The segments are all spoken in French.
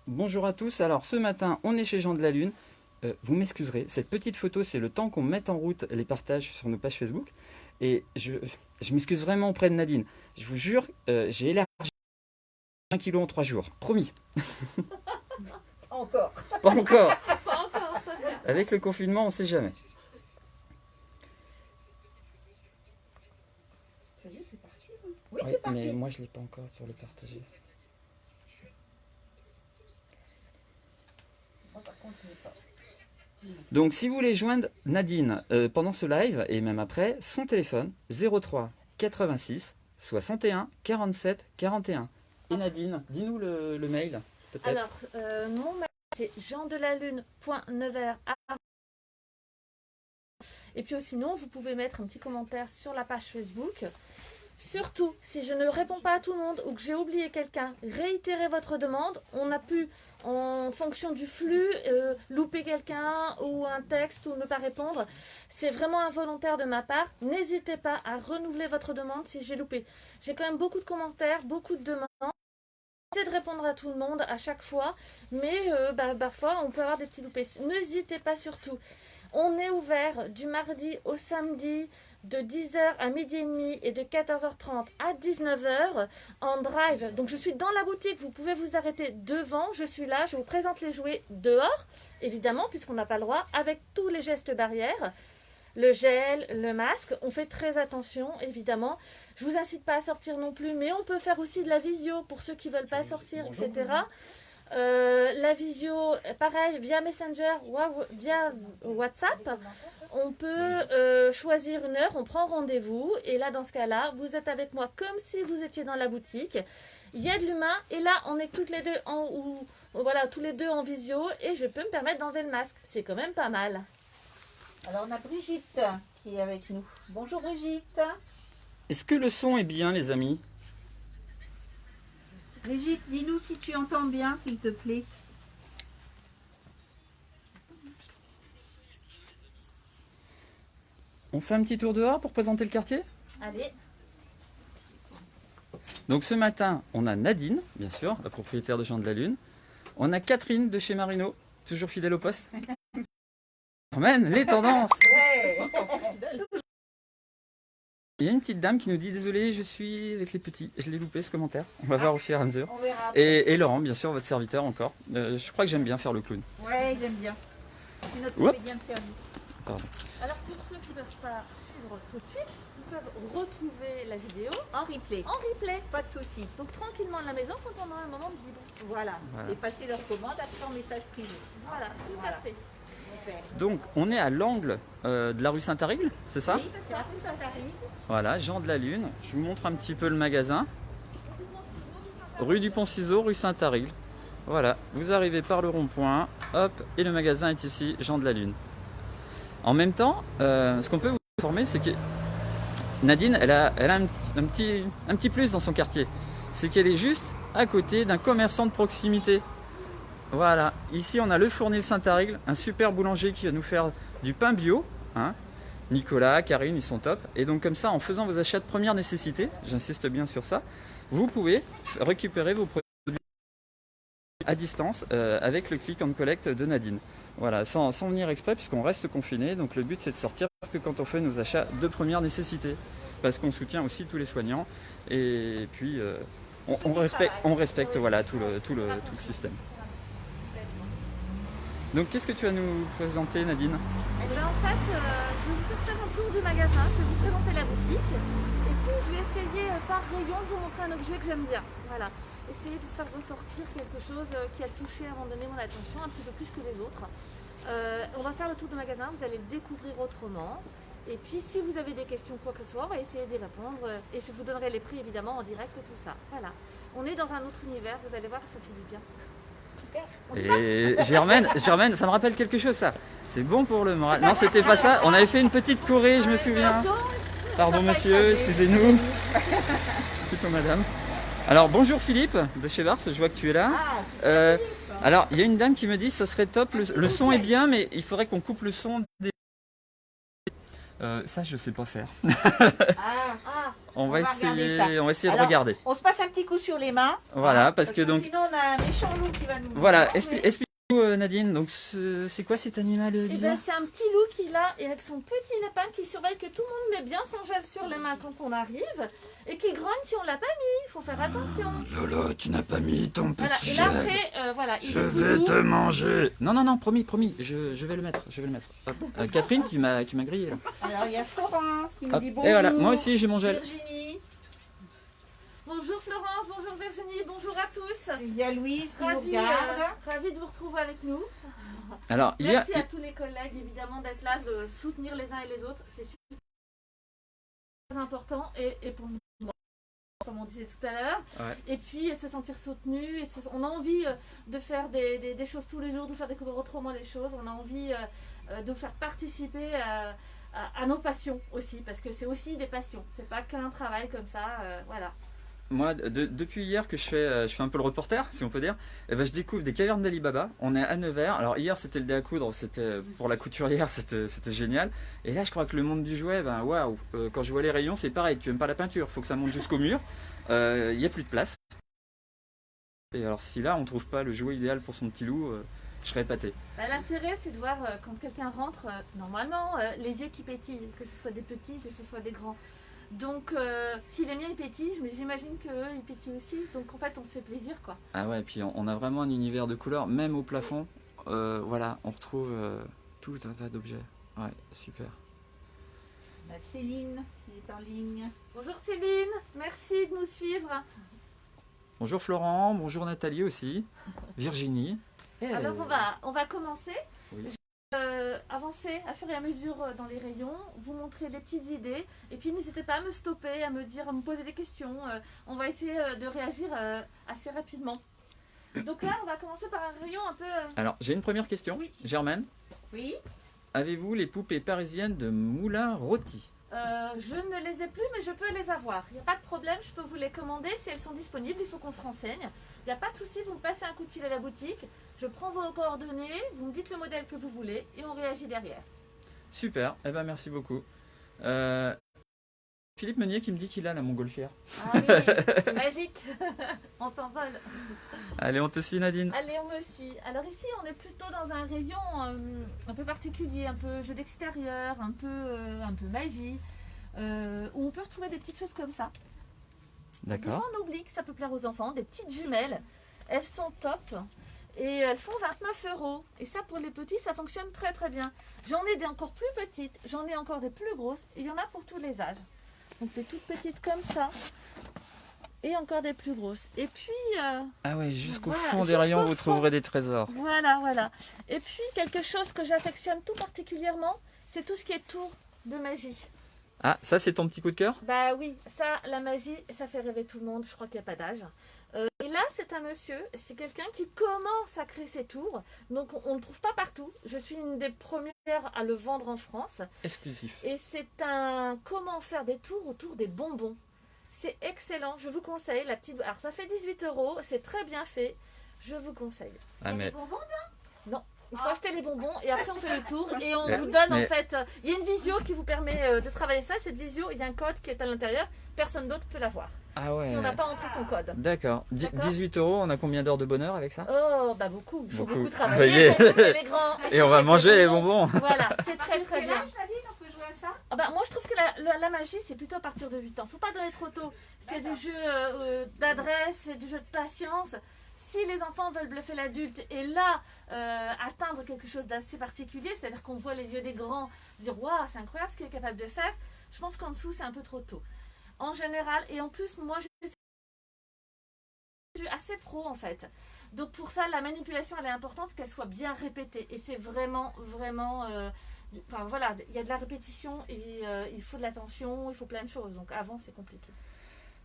Bonjour à tous, alors ce matin on est chez Jean de la Lune. Vous m'excuserez, cette petite photo c'est le temps qu'on mette en route les partages sur nos pages Facebook. Et je m'excuse vraiment auprès de Nadine. Je vous jure, j'ai élargi 1 kilo en 3 jours, promis. Encore. Pas encore. Pas encore, ça vient. Avec le confinement on sait jamais. Ça y est, c'est parti. Oui, Oui, c'est parti. mais moi je l'ai pas encore pour le partager. Moi, par contre, je l'ai pas. Donc si vous voulez joindre Nadine pendant ce live et même après, son téléphone 03 86 61 47 41. Et Nadine, dis-nous le mail peut-être. Alors, mon mail, c'est jeandelalune.nevers. Et puis sinon, vous pouvez mettre un petit commentaire sur la page Facebook. Surtout, si je ne réponds pas à tout le monde ou que j'ai oublié quelqu'un, réitérez votre demande. On a pu, en fonction du flux, louper quelqu'un ou un texte ou ne pas répondre. C'est vraiment involontaire de ma part. N'hésitez pas à renouveler votre demande si j'ai loupé. J'ai quand même beaucoup de commentaires, beaucoup de demandes. J'essaie de répondre à tout le monde à chaque fois, mais parfois on peut avoir des petits loupés. N'hésitez pas surtout. On est ouvert du mardi au samedi de 10h à midi et demi et de 14h30 à 19h en drive. Donc je suis dans la boutique, vous pouvez vous arrêter devant, je suis là, je vous présente les jouets dehors, évidemment, puisqu'on n'a pas le droit, avec tous les gestes barrières. Le gel, le masque, on fait très attention évidemment. Je vous incite pas à sortir non plus, mais on peut faire aussi de la visio pour ceux qui veulent pas sortir, etc. La visio, pareil, via Messenger, via WhatsApp. On peut choisir une heure, on prend rendez-vous et là dans ce cas-là, vous êtes avec moi comme si vous étiez dans la boutique. Il y a de l'humain et là on est toutes les deux tous les deux en visio et je peux me permettre d'enlever le masque. C'est quand même pas mal. Alors, on a Brigitte qui est avec nous. Bonjour Brigitte. Est-ce que le son est bien les amis? Brigitte, dis-nous si tu entends bien, s'il te plaît. On fait un petit tour dehors pour présenter le quartier? Allez. Donc ce matin, on a Nadine, bien sûr, la propriétaire de Jean de la Lune. On a Catherine de chez Marino, toujours fidèle au poste. Emmène les tendances. Ouais. Il y a une petite dame qui nous dit « Désolé, je suis avec les petits ». Je l'ai loupé ce commentaire. On va voir au fur et à mesure. On verra après. Et Laurent, bien sûr, votre serviteur encore. Je crois que j'aime bien faire le clown. Ouais, il aime bien. C'est notre Oups. comédien de service. Pardon. Alors pour ceux qui ne peuvent pas suivre tout de suite, ils peuvent retrouver la vidéo En replay. en replay. Pas de souci. Donc tranquillement à la maison quand on a un moment de libre. Voilà. Voilà. Et passer leur commande après en message privé. Voilà, tout Voilà. à fait. Super. Donc, on est à l'angle de la rue Saint-Arigle, c'est ça? Oui, c'est à Saint-Arigle. Voilà, Jean de la Lune. Je vous montre un petit peu le magasin. Rue du Pont-Ciseaux, rue Saint-Arigle. Voilà, vous arrivez par le rond-point, hop, et le magasin est ici, Jean de la Lune. En même temps, ce qu'on peut vous informer, c'est que Nadine, elle a un petit plus dans son quartier. C'est qu'elle est juste à côté d'un commerçant de proximité. Voilà, ici on a le Fournil Saint-Arigle, un super boulanger qui va nous faire du pain bio. Hein. Nicolas, Karine, ils sont top. Et donc comme ça, en faisant vos achats de première nécessité, j'insiste bien sur ça, vous pouvez récupérer vos produits à distance avec le click and collect de Nadine. Voilà, sans venir exprès puisqu'on reste confiné. Donc le but c'est de sortir que quand on fait nos achats de première nécessité. Parce qu'on soutient aussi tous les soignants. Et puis on respecte voilà, tout le système. Donc qu'est-ce que tu vas nous présenter Nadine? Eh bien, en fait, je vais vous faire un tour du magasin, je vais vous présenter la boutique et puis je vais essayer par rayon de vous montrer un objet que j'aime bien. Voilà, essayer de faire ressortir quelque chose qui a touché à un moment donné mon attention un petit peu plus que les autres. On va faire le tour du magasin, vous allez le découvrir autrement. Et puis si vous avez des questions, quoi que ce soit, on va essayer d'y répondre et je vous donnerai les prix évidemment en direct et tout ça. Voilà, on est dans un autre univers, vous allez voir, ça fait du bien. Super. Et Germaine, ça me rappelle quelque chose ça. C'est bon pour le moral. Non, c'était pas ça. On avait fait une petite choré, je me souviens. Pardon monsieur, excusez-nous. Plutôt madame. Alors bonjour Philippe de chez Vars, je vois que tu es là. Ah, super. Alors il y a une dame qui me dit ça serait top, le son est bien mais il faudrait qu'on coupe le son des... ça je sais pas faire. Ah, On va regarder ça. essayer de Alors, regarder. On se passe un petit coup sur les mains. Voilà, hein, parce que donc... sinon on a un méchant loup qui va nous... Voilà, manger. explique-nous Nadine, donc c'est quoi cet animal Et bizarre? ben, c'est un petit loup qu'il a et avec son petit lapin qui surveille que tout le monde met bien son gel sur les mains quand on arrive et qui grogne si on l'a pas mis. Il faut faire attention. Lolo, tu n'as pas mis ton Voilà. petit Et là gel. après, voilà, il Je est tout vais doux. te manger. Non, promis, je vais le mettre, Hop. Catherine, tu m'as grillé là. Alors il y a Florence qui nous Hop. dit bonjour. Et voilà, moi aussi j'ai mon gel. Virginie. Bonjour Florence, bonjour Virginie, bonjour à tous. Il y a Louise qui nous Ravi, regarde. ravi de vous retrouver avec nous. Alors, Merci à tous les collègues évidemment d'être là, de soutenir les uns et les autres. C'est super important et pour nous, comme on disait tout à l'heure. Ouais. Et puis de se sentir soutenu. On a envie de faire des choses tous les jours, de faire découvrir autrement les choses. On a envie de faire participer à nos passions aussi, parce que c'est aussi des passions. C'est pas qu'un travail comme ça. Voilà. Moi, depuis hier que je fais un peu le reporter, si on peut dire, eh ben, je découvre des cavernes d'Alibaba. On est à Nevers. Alors hier, c'était le dé à coudre, c'était pour la couturière, c'était génial. Et là, je crois que le monde du jouet, ben waouh, quand je vois les rayons, c'est pareil. Tu aimes pas la peinture, faut que ça monte jusqu'au mur. Il n'y a plus de place. Et alors, si là, on trouve pas le jouet idéal pour son petit loup, je serais épaté. Bah, l'intérêt, c'est de voir quand quelqu'un rentre, normalement, les yeux qui pétillent, que ce soit des petits, que ce soit des grands. Donc, si les miens ils pétillent, j'imagine qu'eux ils pétillent aussi. Donc, en fait, on se fait plaisir, quoi. Ah ouais, et puis on a vraiment un univers de couleurs, même au plafond. Voilà, on retrouve tout un tas d'objets. Ouais, super. Il y a Céline qui est en ligne. Bonjour Céline, merci de nous suivre. Bonjour Florent, bonjour Nathalie aussi, Virginie. Alors, on va commencer. Oui. Avancer à fur et à mesure dans les rayons, vous montrer des petites idées et puis n'hésitez pas à me stopper, à me dire, à me poser des questions. On va essayer de réagir assez rapidement. Donc là, on va commencer par un rayon un peu... Alors, j'ai une première question. Oui. Germaine, Oui. avez-vous les poupées parisiennes de Moulin Rôti? Je ne les ai plus, mais je peux les avoir. Il n'y a pas de problème, je peux vous les commander. Si elles sont disponibles, il faut qu'on se renseigne. Il n'y a pas de souci, vous me passez un coup de fil à la boutique. Je prends vos coordonnées, vous me dites le modèle que vous voulez et on réagit derrière. Super, eh ben merci beaucoup. Philippe Meunier qui me dit qu'il a la montgolfière. Ah oui, c'est magique. On s'envole. Allez, on te suit Nadine. Allez, on me suit. Alors ici, on est plutôt dans un rayon un peu particulier, un peu jeu d'extérieur, un peu magie, où on peut retrouver des petites choses comme ça. Des D'accord. fois, on oublie que ça peut plaire aux enfants, des petites jumelles. Elles sont top et elles font 29 €. Et ça, pour les petits, ça fonctionne très très bien. J'en ai des encore plus petites, j'en ai encore des plus grosses et il y en a pour tous les âges. Donc des toutes petites comme ça et encore des plus grosses. Et puis... Ah ouais, jusqu'au Voilà, fond des jusqu'au rayons, vous fond. trouverez des trésors. Voilà. Et puis, quelque chose que j'affectionne tout particulièrement, c'est tout ce qui est tour de magie. Ah, ça c'est ton petit coup de cœur? Bah oui, ça, la magie, ça fait rêver tout le monde, je crois qu'il n'y a pas d'âge. Et là, c'est un monsieur, c'est quelqu'un qui commence à créer ses tours. Donc, on ne le trouve pas partout. Je suis une des premières à le vendre en France. Exclusif. Et c'est un comment faire des tours autour des bonbons. C'est excellent, je vous conseille. La petite... Alors, ça fait 18 €, c'est très bien fait. Je vous conseille. Ah mais... Bonbons. Non, il faut acheter les bonbons et après on fait le tour et on Mais- vous donne en mais- fait, il y a une visio qui vous permet de travailler ça. Cette visio, il y a un code qui est à l'intérieur, personne d'autre peut l'avoir Ah ouais. si on n'a pas entré son code. D'accord. D'accord. 18 €, on a combien d'heures de bonheur avec ça? Oh, bah beaucoup, il faut Beaucoup. beaucoup travailler Voyez. pour monter les grands. Et on va manger les bonbons. Voilà, c'est très Quel très bien. âge, Nadine, on peut jouer à ça? Ah bah, moi je trouve que la magie c'est plutôt à partir de 8 ans. Faut pas donner trop tôt. C'est du jeu d'adresse, c'est du jeu de patience. Si les enfants veulent bluffer l'adulte et là atteindre quelque chose d'assez particulier, c'est-à-dire qu'on voit les yeux des grands dire waouh, c'est incroyable ce qu'il est capable de faire, je pense qu'en dessous c'est un peu trop tôt. En général, et en plus, moi je suis assez pro en fait. Donc pour ça, la manipulation elle est importante, qu'elle soit bien répétée. Et c'est vraiment. Enfin voilà, il y a de la répétition et il faut de l'attention, il faut plein de choses. Donc avant, c'est compliqué.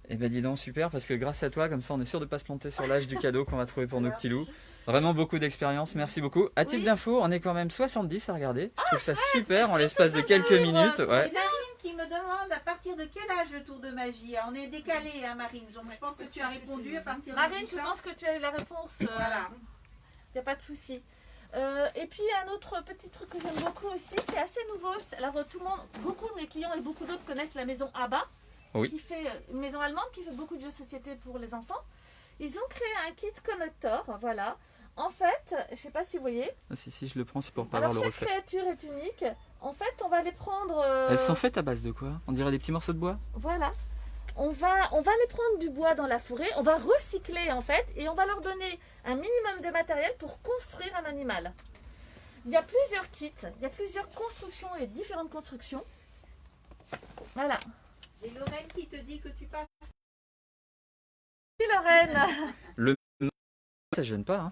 Eh ben dis donc, super, parce que grâce à toi, comme ça on est sûr de ne pas se planter sur l'âge du cadeau qu'on va trouver pour nos petits loups. Vraiment beaucoup d'expérience, merci beaucoup. À titre Oui. d'info, on est quand même 70 à regarder. Je trouve ça super en l'espace de quelques minutes. Ouais. C'est Marine qui me demande à partir de quel âge le tour de magie. On est décalé, hein, Marine. Donc je pense que tu as répondu à partir de Marine, 10 je ans. pense que tu as eu la réponse. Voilà. Il n'y a pas de souci. Et puis un autre petit truc que j'aime beaucoup aussi, qui est assez nouveau. Alors tout le monde, beaucoup de mes clients et beaucoup d'autres connaissent la maison Abba. Oui. qui fait une maison allemande qui fait beaucoup de jeux de société pour les enfants. Ils ont créé un kit connector, voilà. En fait, je ne sais pas si vous voyez. Ah, si, je le prends, c'est pour pas Alors avoir le chaque reflet. créature est unique. En fait, on va les prendre. Elles sont faites à base de quoi? On dirait des petits morceaux de bois? Voilà. On va les prendre du bois dans la forêt, on va recycler en fait, et on va leur donner un minimum de matériel pour construire un animal. Il y a plusieurs kits, il y a plusieurs constructions et différentes constructions. Voilà. J'ai Lorraine qui te dit que tu passes. C'est Lorraine. Ça gêne pas, hein?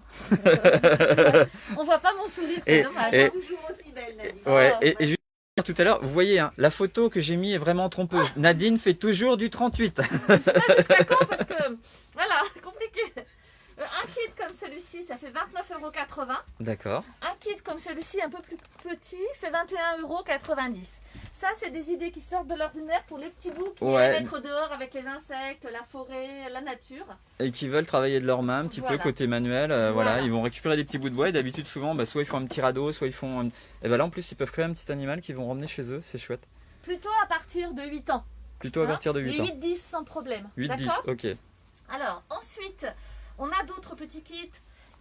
On voit pas mon sourire, c'est Et- dommage. et- Toujours aussi belle, Nadine. Ouais, Oh, et je vais dire tout à l'heure, vous voyez, hein, la photo que j'ai mis est vraiment trompeuse. Nadine fait toujours du 38. Je sais pas jusqu'à quand parce que, voilà, compliqué. Un kit comme celui-ci, ça fait 29,80 €. D'accord. Un kit comme celui-ci, un peu plus petit, fait 21,90 €. Ça, c'est des idées qui sortent de l'ordinaire pour les petits bouts qui Ouais. aiment être dehors avec les insectes, la forêt, la nature. Et qui veulent travailler de leurs mains un petit Voilà. peu côté manuel. Voilà, Voilà. ils vont récupérer des petits bouts de bois et d'habitude, souvent, soit ils font un petit radeau, soit ils font. Et ben là, en plus, ils peuvent créer un petit animal qu'ils vont ramener chez eux. C'est chouette. Plutôt à partir de 8 ans. Plutôt à partir de 8 Les ans. 8-10 sans problème. 8-10, D'accord. ok. Alors, ensuite, on a d'autres petits kits.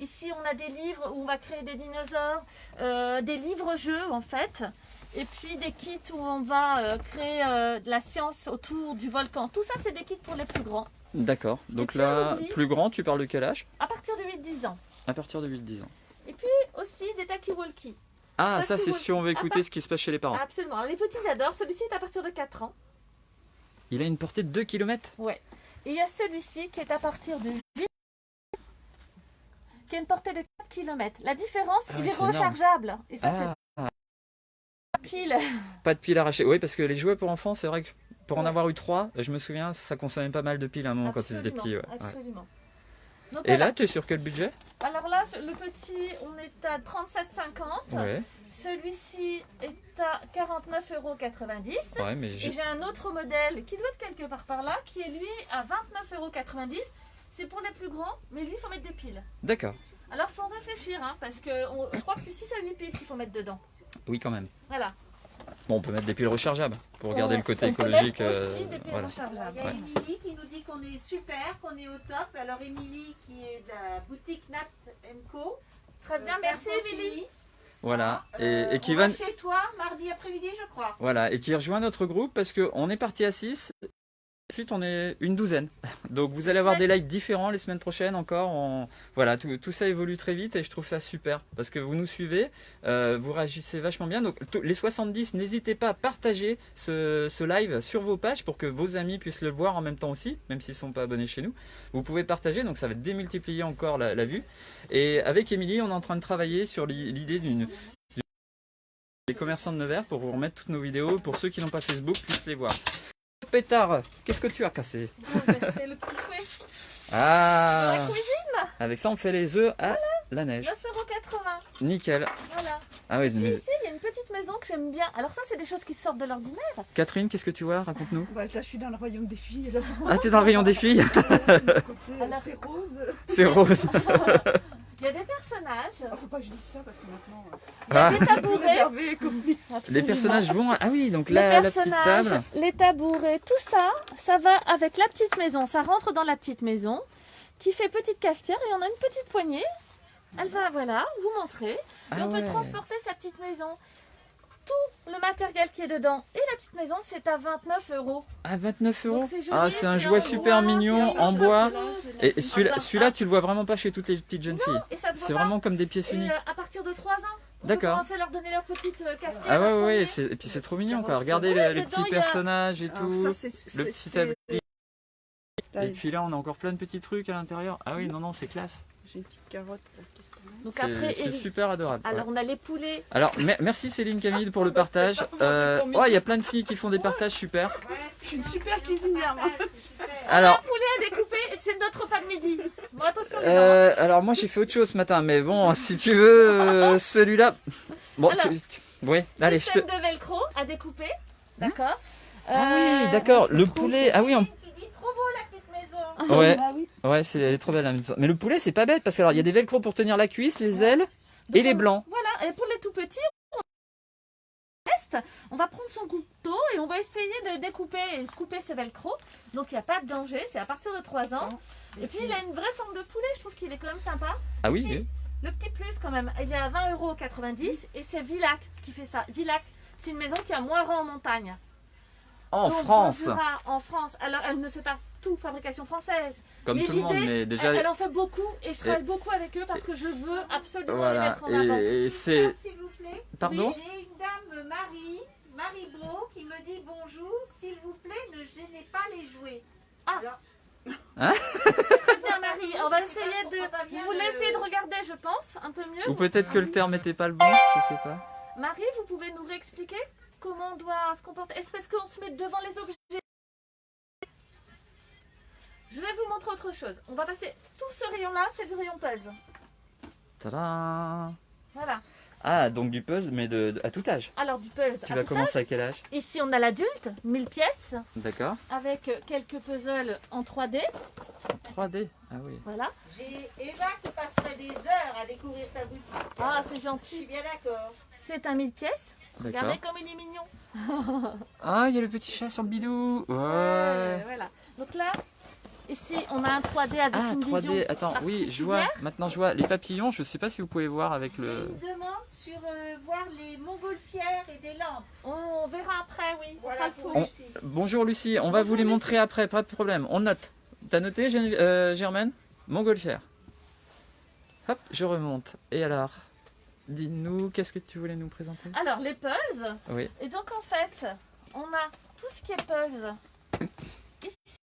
Ici, on a des livres où on va créer des dinosaures, des livres-jeux en fait, et puis des kits où on va créer de la science autour du volcan. Tout ça, c'est des kits pour les plus grands, D'accord. Donc puis, là, on oublie. plus grand, tu parles de quel âge? à partir de 8-10 ans. À partir de 8-10 ans. Et puis aussi des talkie-walkie. Ah, ça, Talkie c'est si on veut walkie. écouter ce qui se passe chez les parents. Absolument. Les petits adorent. Celui-ci est à partir de 4 ans. Il a une portée de 2 km. Ouais. Et il y a celui-ci qui est à partir de 8, qui a une portée de 4 km. La différence, Ah il ouais, est c'est énorme. rechargeable. Et ça, Ah, c'est pile. pas de piles arrachées. Oui, parce que les jouets pour enfants, c'est vrai que pour en Ouais. avoir eu 3, je me souviens, ça consommait pas mal de piles à un moment quand ils étaient petits. Ouais. Ouais. Absolument. Donc, Et voilà. là, tu es sur quel budget? Alors là, le petit, on est à 37,50. Ouais. Celui-ci est à 49,90 €. Ouais, mais Et j'ai un autre modèle qui doit être quelque part par là, qui est lui à 29,90 €. C'est pour les plus grands, mais lui, il faut mettre des piles. D'accord. Alors, il faut réfléchir, hein, parce que je crois que c'est 6 à 8 piles qu'il faut mettre dedans. Oui, quand même. Voilà. Bon, on peut mettre des piles rechargeables pour garder le côté on peut écologique. mettre aussi des piles Voilà. rechargeables. Il y a Ouais. Émilie qui nous dit qu'on est super, qu'on est au top. Alors Émilie qui est de la boutique Nat Co. Très bien, merci Émilie. Voilà. Et qui on va. va chez toi mardi après-midi, je crois. Voilà. Et qui rejoint notre groupe parce qu'on est parti à 6. Ensuite, on est une douzaine. Donc, vous allez avoir des likes différents les semaines prochaines encore. Voilà, tout ça évolue très vite et je trouve ça super parce que vous nous suivez, vous réagissez vachement bien. Donc, les 70, n'hésitez pas à partager ce live sur vos pages pour que vos amis puissent le voir en même temps aussi, même s'ils ne sont pas abonnés chez nous. Vous pouvez partager, donc ça va démultiplier encore la vue. Et avec Émilie, on est en train de travailler sur l'idée des commerçants de Nevers pour vous remettre toutes nos vidéos pour ceux qui n'ont pas Facebook puissent les voir. Pétard, qu'est-ce que tu as cassé? Bon, ben, c'est le petit fouet. Ah, La cuisine, avec ça on fait les œufs à la neige. 9,80 €. Nickel. Voilà. Ah oui, Et mais ici, il y a une petite maison que j'aime bien. Alors ça, c'est des choses qui sortent de l'ordinaire. Catherine, qu'est-ce que tu vois? Raconte-nous. Bah, là, je suis dans le royaume des filles. Là. Ah, t'es dans le rayon des filles? Alors- C'est rose. C'est rose. Il y a des personnages. Ah, faut pas que je dise ça parce que maintenant, Il y a Ah, des tout tabourets. réservé et copie. les Absolument. personnages vont. Ah oui, donc Les la petite personnages, table. les tabourets, tout ça, ça va avec la petite maison. Ça rentre dans la petite maison qui fait petite cafetière et on a une petite poignée. Elle va, voilà, vous montrer. Et Ah on peut ouais. transporter sa petite maison. Tout le matériel qui est dedans et la petite maison, c'est à 29 €. Ah, 29 euros. Donc c'est joli, Ah, c'est un c'est jouet en super bois, mignon c'est en un bois. petit Et celui-là, tu le vois vraiment pas chez toutes les petites jeunes filles. Et ça se C'est voit pas. vraiment comme des pièces Et uniques. à partir de 3 ans, on peut D'accord. commencer à leur donner leur petite cafetière. Ah ouais, à ouais, prendre. et puis c'est trop mignon quoi. Regardez Ouais, les dedans, petits il y a- personnages et Alors, tout. ça, c'est- Le c'est- petit c'est- abri. Là, Et puis là, on a encore plein de petits trucs à l'intérieur. Ah oui, non, c'est classe. j'ai une petite carotte là, qui se promène. Donc après, C'est et- super adorable. ouais. alors on a les poulets. Alors, merci Céline Camille pour le partage. Oh, il y a plein de filles qui font des partages super. Je suis une super cuisinière, moi. Alors, Un poulet à découper, c'est notre repas de midi. Bon, attention, les enfants. alors moi j'ai fait autre chose ce matin, mais bon, si tu veux celui-là. Bon, Alors, oui, allez, je te. Système de velcro à découper, d'accord. Ah oui, d'accord. Le poulet. Ah oui, Qui dit trop beau la petite maison. ouais, Ah oui. ouais, elle est trop belle la maison. Mais le poulet, c'est pas bête parce que alors il y a des velcro pour tenir la cuisse, les ailes et les blancs. Voilà, et pour les tout petits, on laisse test. On va prendre son couteau et on va essayer de découper et couper ce velcro. Donc il n'y a pas de danger, c'est à partir de 3 ans. Et puis il a une vraie forme de poulet, je trouve qu'il est quand même sympa. Ah oui, Puis, oui. le petit plus quand même, il est à 20,90 € et c'est Villac qui fait ça. Villac, c'est une maison qui a Moiran en montagne. En Donc, France, Bordura, en France. Alors elle ne fait pas tout fabrication française. comme Mais tout le monde, l'idée, mais déjà... elle en fait beaucoup et je travaille beaucoup avec eux parce que je veux absolument les Voilà, mettre en avant. et c'est... S'il vous plaît. Pardon? J'ai une dame, Marie Bro, qui me dit bonjour. S'il vous plaît, ne gênez pas les jouets. Ah. Alors, Très bien Marie, on va essayer on va de... bien Vous de- laisser de regarder je pense, un peu mieux. Ou peut-être que le terme n'était pas le bon, je sais pas. Marie, vous pouvez nous réexpliquer comment on doit se comporter? Est-ce parce qu'on se met devant les objets? Je vais vous montrer autre chose. On va passer tout ce rayon-là, c'est le rayon puzzle. Tadam! Voilà. Ah, donc du puzzle, mais à tout âge. Alors du puzzle. Tu à vas tout commencer à quel âge? âge. Ici on a l'adulte, 1000 pièces, D'accord. avec quelques puzzles en 3D. 3D. Ah oui. Voilà. j'ai Eva qui passerait des heures à découvrir ta boutique. Ah, c'est Je suis gentil. bien d'accord. C'est un 1000 pièces. D'accord. Regardez comme il est mignon. Ah, il y a le petit chat sur le bidou. Ouais. Voilà. Donc là, ici on a un 3D avec Ah, une 3D. vision Attends, oui, je vois. particulière. Maintenant, je vois les papillons. Je sais pas si vous pouvez voir avec J'ai le... une demande sur voir les montgolfières et des lampes. On verra après, oui. On fera Voilà le pour tour. Lucie. Bonjour Lucie, on va vous les montrer après, pas de problème. On note. T'as noté, Germaine? Montgolfière. Hop, je remonte. Et alors, dis-nous, qu'est-ce que tu voulais nous présenter? Alors, les puzzles. Oui. Et donc, en fait, on a tout ce qui est puzzle. Ici,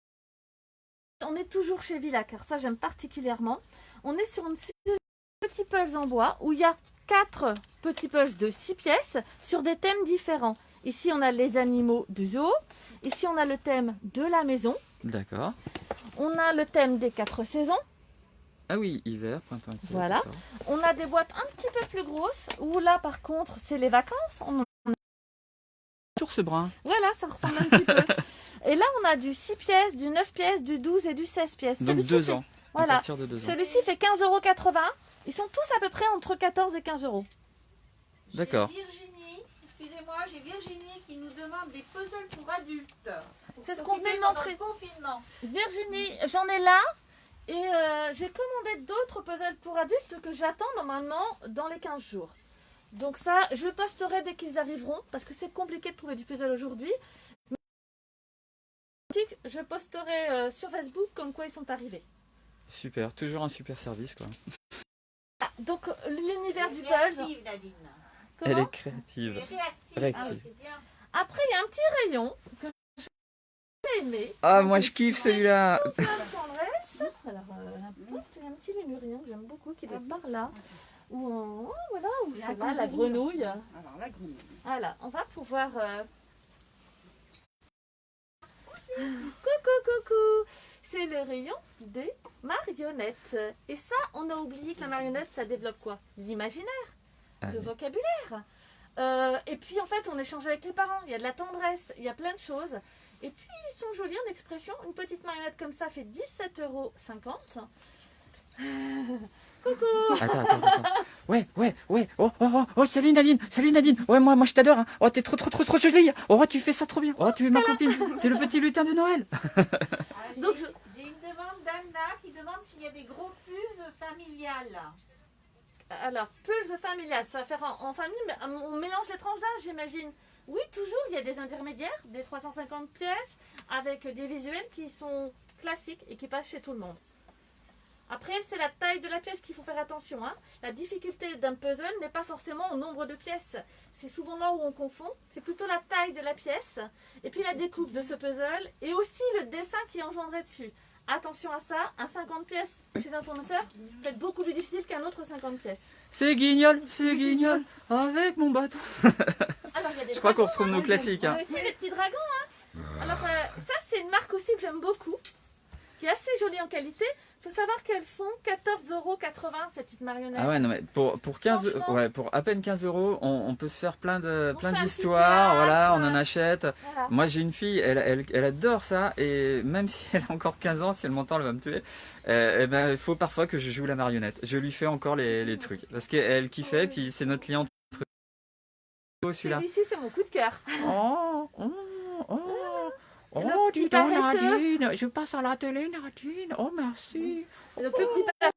on est toujours chez Villa, car ça, j'aime particulièrement. On est sur une série de petits puzzles en bois où il y a 4 petits puzzles de 6 pièces sur des thèmes différents. Ici, on a les animaux du zoo. Ici, on a le thème de la maison. D'accord. On a le thème des 4 saisons. Ah oui, hiver, printemps, été. Voilà. d'accord. On a des boîtes un petit peu plus grosses où là, par contre, c'est les vacances. Tour ce brun. Voilà, ça ressemble un petit peu. Et là, on a du 6 pièces, du 9 pièces, du 12 et du 16 pièces. Donc Celui-ci 2 fait- ans. À Voilà. partir de 2 ans. Celui-ci fait 15,80 €. Ils sont tous à peu près entre 14 et 15 €. D'accord. J'ai Virginie, excusez-moi, j'ai Virginie qui nous demande des puzzles pour adultes. Pour C'est ce qu'on venait de s'occuper pendant montrer. le confinement. Virginie, j'en ai là. Et j'ai commandé d'autres puzzles pour adultes que j'attends normalement dans les 15 jours. Donc ça, je le posterai dès qu'ils arriveront, parce que c'est compliqué de trouver du puzzle aujourd'hui. Je posterai sur Facebook comme quoi ils sont arrivés. Super, toujours un super service quoi. Ah, donc l'univers Elle est du puzzle. réactive, Nadine. Elle Comment est créative. Elle est réactive. Réactive. Ah, c'est bien. Après, il y a un petit rayon que j'ai aimé. Ah, moi je kiffe celui-là. Plein de tendresse. Alors, il y a un petit lémurien que j'aime beaucoup qui est par là. Où voilà, où La c'est là, la grenouille. grenouille. Alors, la grenouille. Voilà, on va pouvoir... Coucou. C'est le rayon des marionnettes. Et ça, on a oublié que la marionnette, ça développe quoi? L'imaginaire, Ah le oui. vocabulaire. Et puis, en fait, on échange avec les parents. Il y a de la tendresse, il y a plein de choses. Et puis, ils sont jolis en expression. Une petite marionnette comme ça fait 17,50 €. Coucou. Attends. Ouais. Oh, salut Nadine. Ouais, moi je t'adore. Hein. Oh, t'es trop jolie. Oh, tu fais ça trop bien. Oh, tu es ma copine. T'es le petit lutin de Noël. Alors, Donc, j'ai une demande d'Anna qui demande s'il y a des gros fuses familiales. Alors, pulse familial, ça va faire en famille, mais on mélange les tranches d'âge, j'imagine. Oui, toujours, il y a des intermédiaires, des 350 pièces, avec des visuels qui sont classiques et qui passent chez tout le monde. Après, c'est la taille de la pièce qu'il faut faire attention. Hein. La difficulté d'un puzzle n'est pas forcément au nombre de pièces. C'est souvent là où on confond. C'est plutôt la taille de la pièce, et puis la découpe de ce puzzle, et aussi le dessin qui est engendré dessus. Attention à ça, un 50 pièces chez un fournisseur peut être beaucoup plus difficile qu'un autre 50 pièces. C'est guignol, avec mon bateau. Alors, il y a des Je crois qu'on dragons, retrouve nos classiques. Il y Hein. a aussi les petits dragons. Hein. Alors, ça, c'est une marque aussi que j'aime beaucoup, qui est assez jolie en qualité. Il faut savoir qu'elles font 14,80 € ces petites marionnettes. Ah ouais, non mais pour 15, Franchement. ouais, pour à peine 15 €, on peut se faire plein On se fait un petit d'histoires. Voilà, théâtre. on en achète. Voilà. Moi j'ai une fille, elle adore ça et même si elle a encore 15 ans, si elle m'entend, elle va me tuer. Eh ben, il faut parfois que je joue la marionnette. Je lui fais encore les trucs parce qu'elle kiffait, puis c'est notre cliente celui-là. Celui-ci, c'est mon coup de cœur. Oh, oh, oh, Le oh, petit dis donc, paresseux. Nadine, je passe à la télé, Nadine. Oh, merci. Le petit paresseux.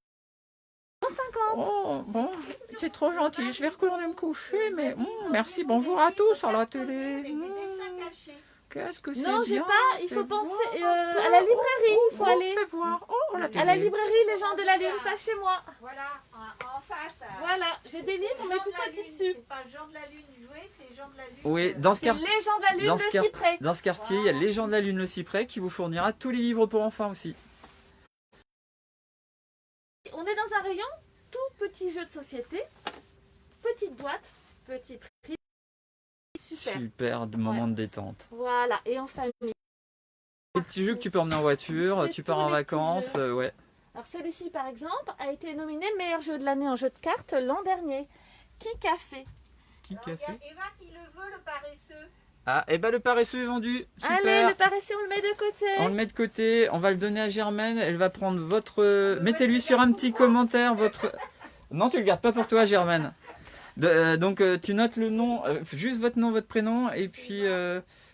150. Oh, bon, c'est trop gentil. Je vais retourner me coucher, mais merci, bonjour à tous à la télé. Avec des dessins cachés. Qu'est-ce que c'est Non, j'ai bien. pas. Il Fais faut penser voir. à la librairie. Il faut aller Fais voir. Oh, la télé. à la librairie Les gens de la Lune, pas chez moi. Voilà, en face. Voilà, j'ai des livres, mais plutôt tissus. C'est pas Jean de la Lune joué, c'est Jean de la Lune. Oui, dans ce C'est quartier. Les gens de la Lune, Dans le ce, cyprès. dans ce quartier, il y a Les gens de la Lune, le cyprès, qui vous fournira tous les livres pour enfants aussi. On est dans un rayon tout petit jeu de société, petite boîte, petit prix, super. Super moment de détente. Voilà, et en famille. Des petits jeux que tu peux emmener en voiture, C'est tu pars tous en les petits vacances, jeux. ouais. Alors celui-ci par exemple a été nominé meilleur jeu de l'année en jeu de cartes l'an dernier. Qui a fait? Qui Alors, il y a Eva qui le veut, le paresseux. Ah, et ben le paresseux est vendu. Super. Allez, le paresseux, on le met de côté. On le met de côté, on va le donner à Germaine, elle va prendre votre... Mettez-lui sur un petit commentaire votre... Non, tu le gardes pas pour toi, Germaine. Donc tu notes le nom, juste votre nom, votre prénom, et puis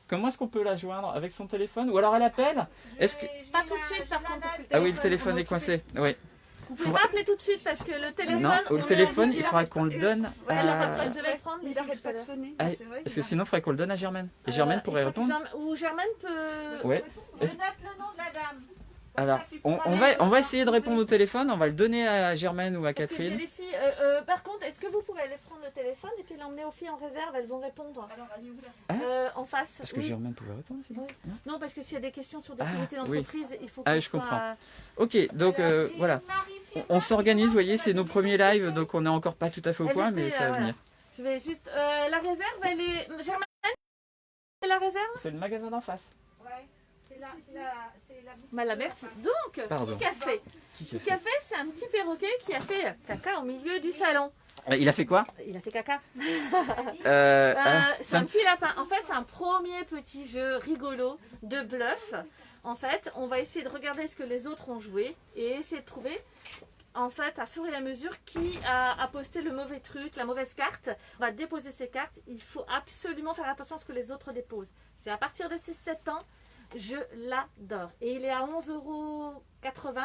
comment est-ce qu'on peut la joindre? Avec son téléphone? Ou alors elle appelle? Est-ce que... Pas tout de suite par contre, parce que le Ah oui, le téléphone, téléphone est coincé. Oui. Vous pouvez pas appeler tout de suite parce que le téléphone... Non, on le est téléphone, à il faudra qu'on le donne Ouais, à... Je vais le prendre, les Il filles, n'arrête pas de tout à l'heure. sonner. Ah, C'est vrai. parce que sinon, il faudrait qu'on le donne à Germaine. Et Germaine pourrait il faut que répondre. Ou Germaine peut... Ouais. Je note le nom de la dame. Alors, on va essayer de répondre au téléphone, on va le donner à Germaine ou à Parce que j'ai Catherine. des filles... par contre, est-ce que vous pouvez aller prendre le téléphone et puis l'emmener aux filles en réserve? Elles vont répondre Alors, allez où là en face. Parce que Oui. Germaine pouvait répondre, c'est bon. Oui. Non, parce que s'il y a des questions sur des Ah, comités oui. d'entreprise, il faut Ah, qu'on je soit- comprends. Ok, donc Alors, et voilà. Marie-Philippe, On s'organise, vous voyez, c'est nos premiers lives, donc on n'est encore pas tout à fait au Elles point, étaient, mais ça va voilà. venir. Je vais juste... la réserve, elle est... Germaine, c'est la réserve? C'est le magasin d'en face. Ouais, c'est la Bah la merci. Donc, Pardon. qui a fait? Qui a fait, c'est un petit perroquet qui a fait caca au milieu du salon. Il a fait quoi? Il a fait caca. C'est C'est un petit lapin. En fait, c'est un premier petit jeu rigolo de bluff. En fait, on va essayer de regarder ce que les autres ont joué et essayer de trouver, en fait, à fur et à mesure, qui a posté le mauvais truc, la mauvaise carte. On va déposer ces cartes. Il faut absolument faire attention à ce que les autres déposent. C'est à partir de 6-7 ans. Je l'adore. Et il est à 11,80 €.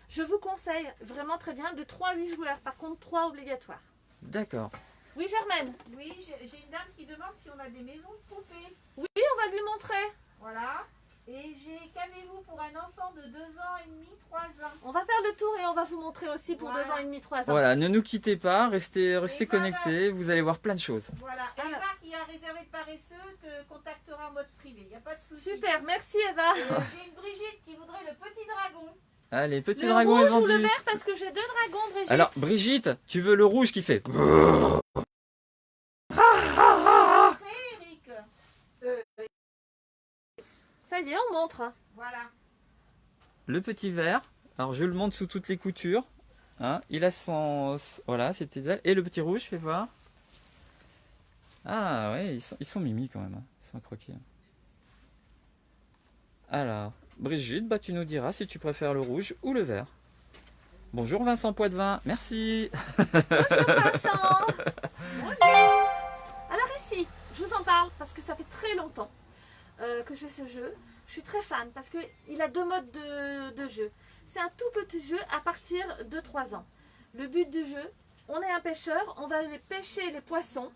Je vous conseille vraiment très bien de 3 à 8 joueurs. Par contre, 3 obligatoires. D'accord. Oui, Germaine? Oui, j'ai une dame qui demande si on a des maisons de poupées. Oui, on va lui montrer. Voilà. Et j'ai qu'avez-vous pour un enfant de 2 ans et demi, 3 ans. On va faire le tour et on va vous montrer aussi pour Voilà. 2 ans et demi, 3 ans. Voilà, ne nous quittez pas, restez Et connectés, vous allez voir plein de choses. Voilà. Ah. Eva qui a réservé de paresseux te contactera en mode privé. Il n'y a pas de souci. Super, merci Eva. J'ai une Brigitte qui voudrait le petit dragon. Allez, petit Le dragon est rouge ou le vendu. vert parce que j'ai 2 dragons, Brigitte. Alors, Brigitte, tu veux le rouge qui fait... Eric. Ça y est, on montre. Voilà. Le petit vert, alors je le monte sous toutes les coutures. Hein, il a son... Voilà, ses petites ailes. Et le petit rouge, fais voir. Ah ouais, ils sont mimi quand même. Hein. Ils sont croqués. Alors, Brigitte, bah, tu nous diras si tu préfères le rouge ou le vert. Bonjour Vincent Poitvin, merci. Bonjour Vincent. Bonjour. Alors ici, je vous en parle parce que ça fait très longtemps que j'ai ce jeu. Je suis très fan parce qu'il a 2 modes de jeu. C'est un tout petit jeu à partir de 3 ans. Le but du jeu, on est un pêcheur, on va aller pêcher les poissons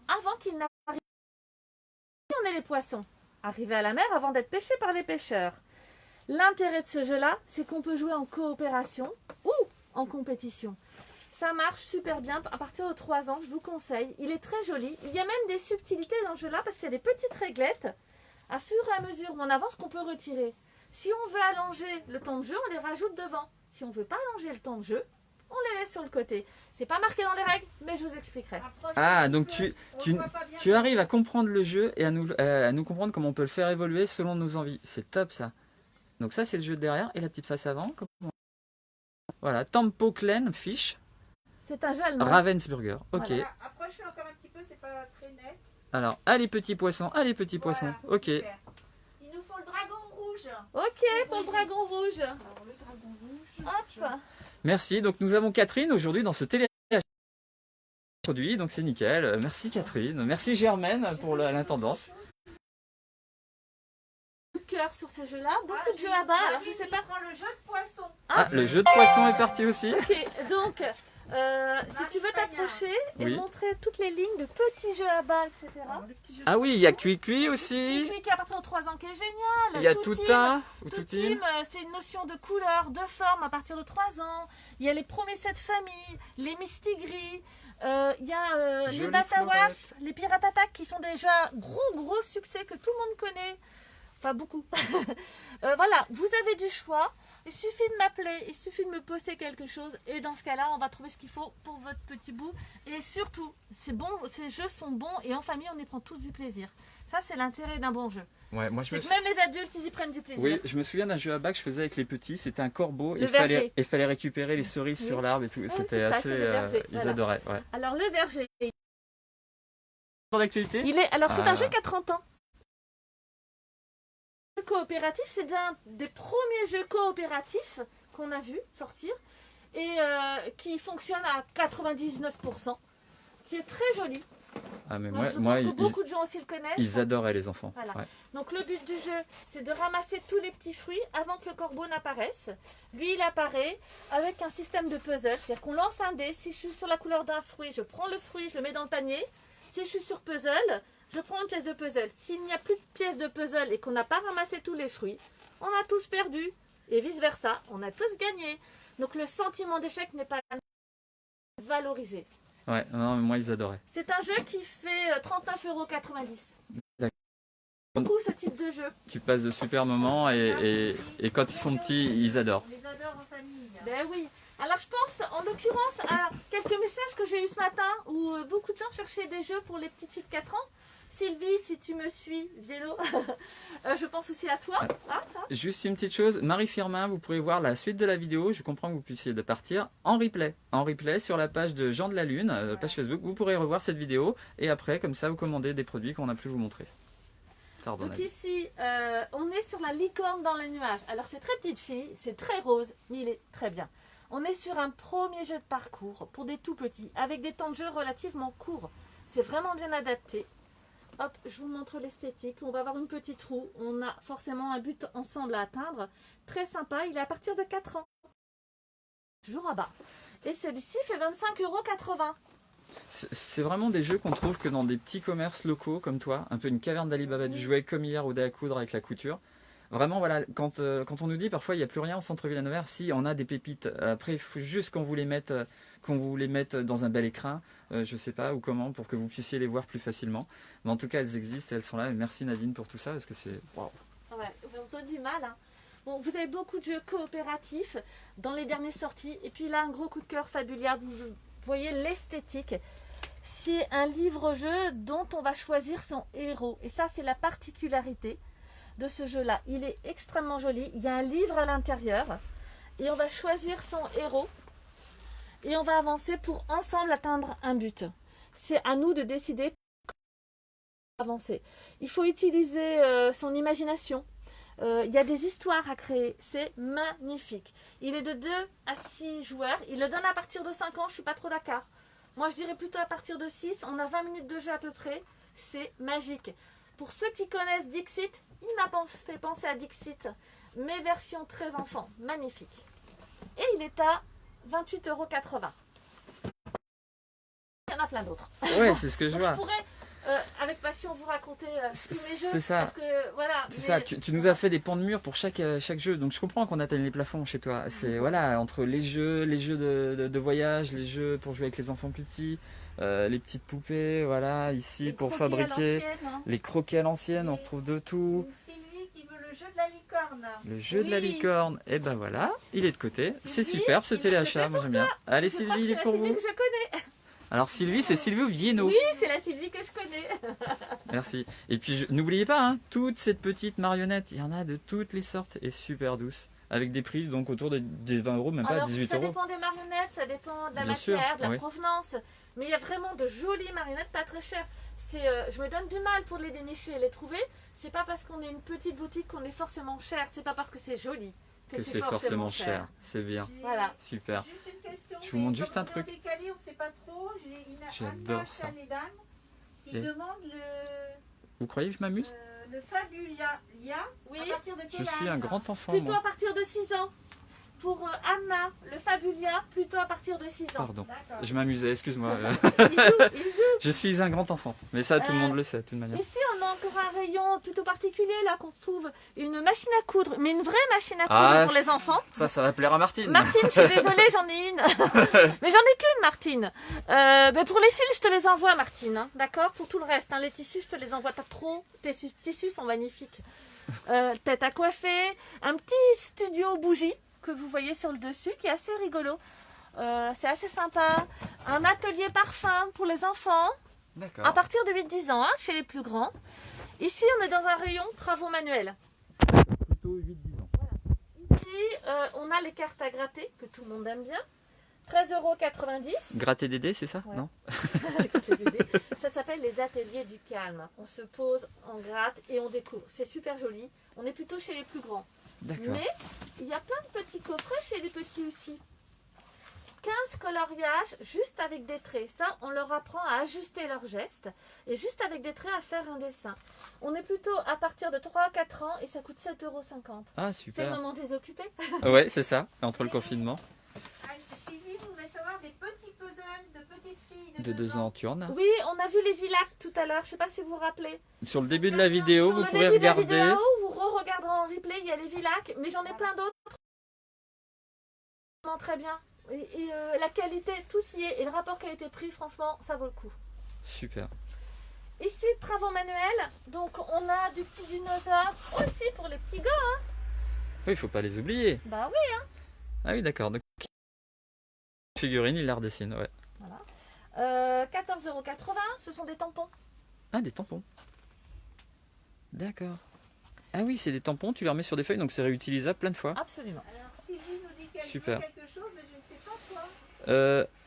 avant qu'ils n'arrivent. On est les poissons, arriver à la mer avant d'être pêchés par les pêcheurs. L'intérêt de ce jeu-là, c'est qu'on peut jouer en coopération ou en compétition. Ça marche super bien à partir de 3 ans, je vous conseille. Il est très joli. Il y a même des subtilités dans ce jeu-là parce qu'il y a des petites réglettes à fur et à mesure où on avance qu'on peut retirer. Si on veut allonger le temps de jeu, on les rajoute devant. Si on ne veut pas allonger le temps de jeu, on les laisse sur le côté. C'est pas marqué dans les règles, mais je vous expliquerai. Ah, donc tu arrives à comprendre le jeu et à nous comprendre comment on peut le faire évoluer selon nos envies. C'est top ça. Donc ça c'est le jeu de derrière et la petite face avant. Voilà, Tempoklen Fish, C'est un jeu allemand. Ravensburger. Ok. Voilà. Approche-le encore un petit peu, c'est pas très net. Alors, allez petits poissons, allez petits poissons. Voilà, Ok. super. Il nous faut le dragon rouge. Ok, pour le dragon rouge. Alors, le dragon rouge. Hop. Merci. Donc nous avons Catherine aujourd'hui dans ce télé. produit, donc c'est nickel. Merci Catherine, merci Germaine pour l'intendance. Cœur sur ces jeux-là, beaucoup de jeux à bas. Alors je sais pas. Prends le jeu de poisson. Ah, le jeu de poisson est parti aussi. Ok, donc si tu veux t'approcher et Oui. montrer toutes les lignes de petits jeux à bas, etc. Ah oui, il y a Cui aussi. Clic à partir de 3 ans qui est génial. Il y a Tout tout team, un ou tout tout team, c'est une notion de couleur, de forme à partir de 3 ans. Il y a les premiers sets famille, les Mistigris, il y a les Jolie Batawaf, fleurette. les Pirates Attack qui sont déjà gros succès que tout le monde connaît. Enfin, beaucoup. Voilà, vous avez du choix. Il suffit de m'appeler, il suffit de me poster quelque chose. Et dans ce cas-là, on va trouver ce qu'il faut pour votre petit bout. Et surtout, c'est bon, ces jeux sont bons et en famille, on y prend tous du plaisir. Ça, c'est l'intérêt d'un bon jeu. Ouais, moi je C'est me que même les adultes, ils y prennent du plaisir. Oui, je me souviens d'un jeu à bas que je faisais avec les petits, c'était un corbeau Le et verger. il fallait récupérer les cerises Oui. sur l'arbre et tout. Oui, C'était c'est ça, assez. c'est le verger, Ils voilà. adoraient. Ouais. Alors, le verger, D'actualité alors c'est Ah. un jeu qui a 30 ans. Le coopératif, c'est un des premiers jeux coopératifs qu'on a vu sortir et qui fonctionne à 99%, qui est très joli. Ah, mais Je moi pense que beaucoup de gens aussi le connaissent. ils adoraient les enfants. Voilà. Ouais. Donc le but du jeu, c'est de ramasser tous les petits fruits avant que le corbeau n'apparaisse. Lui, il apparaît avec un système de puzzle, c'est-à-dire qu'on lance un dé. Si je suis sur la couleur d'un fruit, je prends le fruit, je le mets dans le panier. Si je suis sur puzzle, je prends une pièce de puzzle. S'il n'y a plus de pièce de puzzle et qu'on n'a pas ramassé tous les fruits, on a tous perdu. Et vice-versa, on a tous gagné. Donc le sentiment d'échec n'est pas valorisé. Ouais, non, mais moi ils adoraient. C'est un jeu qui fait 39,90 €. D'accord. Beaucoup ce type de jeu. Tu passes de super moments et quand ils sont petits, ils adorent. On les adore en famille. Ben oui. Alors je pense en l'occurrence à quelques messages que j'ai eu ce matin où beaucoup de gens cherchaient des jeux pour les petites filles de 4 ans. Sylvie, si tu me suis, Vieno, je pense aussi à toi. Ah, ah. Juste une petite chose, Marie Firmin, vous pourrez voir la suite de la vidéo. Je comprends que vous puissiez de partir en replay. En replay sur la page de Jean de la Lune, page Facebook. Vous pourrez revoir cette vidéo et après, comme ça, vous commandez des produits qu'on a pu vous montrer. Pardon. Donc ici, on est sur la licorne dans les nuages. Alors c'est très petite fille, c'est très rose, mais il est très bien. On est sur un premier jeu de parcours pour des tout petits, avec des temps de jeu relativement courts. C'est vraiment bien adapté. Hop, je vous montre l'esthétique. On va avoir une petite roue. On a forcément un but ensemble à atteindre. Très sympa. Il est à partir de 4 ans. Toujours à bas. Et celui-ci fait 25,80 €. C'est vraiment des jeux qu'on trouve que dans des petits commerces locaux comme toi, un peu une caverne d'Alibaba du jouet comme hier au dé à coudre avec la couture. Vraiment, voilà, quand on nous dit parfois il n'y a plus rien au centre-ville à Nevers, si on a des pépites. Après, il faut juste qu'on vous les mette dans un bel écrin, je sais pas, ou comment, pour que vous puissiez les voir plus facilement. Mais en tout cas, elles existent et elles sont là. Et merci Nadine pour tout ça, parce que c'est... Wow. Ouais, on se donne du mal. Hein. Bon, vous avez beaucoup de jeux coopératifs dans les dernières sorties. Et puis là, un gros coup de cœur Fabulia. Vous voyez l'esthétique. C'est un livre-jeu dont on va choisir son héros. Et ça, c'est la particularité de ce jeu-là. Il est extrêmement joli. Il y a un livre à l'intérieur. Et on va choisir son héros. Et on va avancer pour ensemble atteindre un but. C'est à nous de décider comment avancer. Il faut utiliser son imagination. Il y a des histoires à créer. C'est magnifique. Il est de 2 à 6 joueurs. Il le donne à partir de 5 ans. Je ne suis pas trop d'accord. Moi, je dirais plutôt à partir de 6. On a 20 minutes de jeu à peu près. C'est magique. Pour ceux qui connaissent Dixit, il m'a fait penser à Dixit, mais version très enfant. Magnifique. Et il est à 28,80 €. Il y en a plein d'autres. Ouais, c'est ce que je Donc, vois. je pourrais, avec passion, vous raconter tous mes jeux. C'est ça. Parce que, voilà, C'est mais- ça, tu nous as fait des pans de mur pour chaque jeu, donc je comprends qu'on atteigne les plafonds chez toi. C'est voilà, entre les jeux de voyage, les jeux pour jouer avec les enfants plus petits, les petites poupées, voilà, ici les pour croquis à fabriquer l'ancienne, hein. les croquets à l'ancienne, on retrouve de tout. Une Sylvie qui veut le jeu de la licorne. Le jeu de la Oui. licorne, et ben voilà, il est de côté. C'est Sylvie, superbe ce il est de téléachat, côté moi pour j'aime bien. Allez Je crois Sylvie, il que est c'est pour la Sylvie vous. que je connais. Alors Sylvie, c'est Sylvie ou Vienno. Oui, c'est la Sylvie que je connais. Merci. Et puis n'oubliez pas, hein, toute cette petite marionnette, il y en a de toutes les sortes et super douces. Avec des prix donc autour des 20 €, même pas Alors, 18 ça €. dépend des marionnettes, ça dépend de la Bien sûr, matière, de la oui. provenance. Mais il y a vraiment de jolies marionnettes pas très chères. Je me donne du mal pour les dénicher et les trouver. C'est pas parce qu'on est une petite boutique qu'on est forcément cher. C'est pas parce que c'est joli Que c'est forcément cher. C'est bien. Voilà. Juste Super. une question. Je vous montre mais juste comme un on est en truc. décalé, on sait pas trop. J'ai une J'adore Anna ça. Chanedan qui Et- demande Vous croyez que je m'amuse? le Fabulia. Oui. À partir de Je quel suis âge? un grand enfant, Plutôt moi. à partir de 6 ans. Pour Anna, le Fabulia, plutôt à partir de 6 ans. Pardon, D'accord. je m'amusais, excuse-moi. Il joue. Je suis un grand enfant, mais ça tout le monde le sait de toute manière. Ici, on a encore un rayon plutôt particulier là qu'on trouve une machine à coudre, mais une vraie machine à coudre Ah, pour les enfants. Ça va plaire à Martine. Martine, je suis désolée, j'en ai une. Mais j'en ai qu'une, Martine. Mais pour les fils, je te les envoie, Martine. Hein, d'accord? Pour tout le reste, hein, les tissus, je te les envoie. T'as trop. Tes tissus sont magnifiques. Tête à coiffer. Un petit studio bougie que vous voyez sur le dessus qui est assez rigolo. C'est assez sympa. Un atelier parfum pour les enfants. D'accord. À partir de 8-10 ans, hein, chez les plus grands. Ici, on est dans un rayon travaux manuels. Plutôt 8-10 ans. Ici, on a les cartes à gratter, que tout le monde aime bien. 13,90 €. Gratter des dés, c'est ça? Ouais. Non? Ça s'appelle les ateliers du calme. On se pose, on gratte et on découvre. C'est super joli. On est plutôt chez les plus grands. D'accord. Mais il y a plein de petits coffrets chez les petits aussi. 15 coloriages juste avec des traits. Ça, on leur apprend à ajuster leurs gestes et juste avec des traits à faire un dessin. On est plutôt à partir de 3-4 ans et ça coûte 7,50 €. Ah, C'est le super. moment des occupés. Ouais, c'est ça, entre le confinement. Ah, Sylvie voudrait savoir des petits puzzles de petites filles De 2 ans, tu en as. Oui, on a vu les Villac tout à l'heure. Je ne sais pas si vous vous rappelez. Sur le début de la vidéo, Sur vous le pouvez début de la regarder. vidéo, vous re-regarderez en replay, il y a les Villac, mais j'en ai plein d'autres. Très bien. Et la qualité, tout y est. Et le rapport qualité-prix, franchement, ça vaut le coup. Super. Ici, travaux manuels. Donc, on a du petit dinosaure aussi pour les petits gars. Oui, il faut pas les oublier. Bah oui. Ah oui, d'accord. Donc, figurine, il la redessine, ouais. 14,80 €, ce sont des tampons. Ah, des tampons. D'accord. Ah oui, c'est des tampons, tu les remets sur des feuilles, donc c'est réutilisable plein de fois. Absolument. Alors Sylvie nous dit qu'elle Super. veut quelque chose, mais je ne sais pas quoi.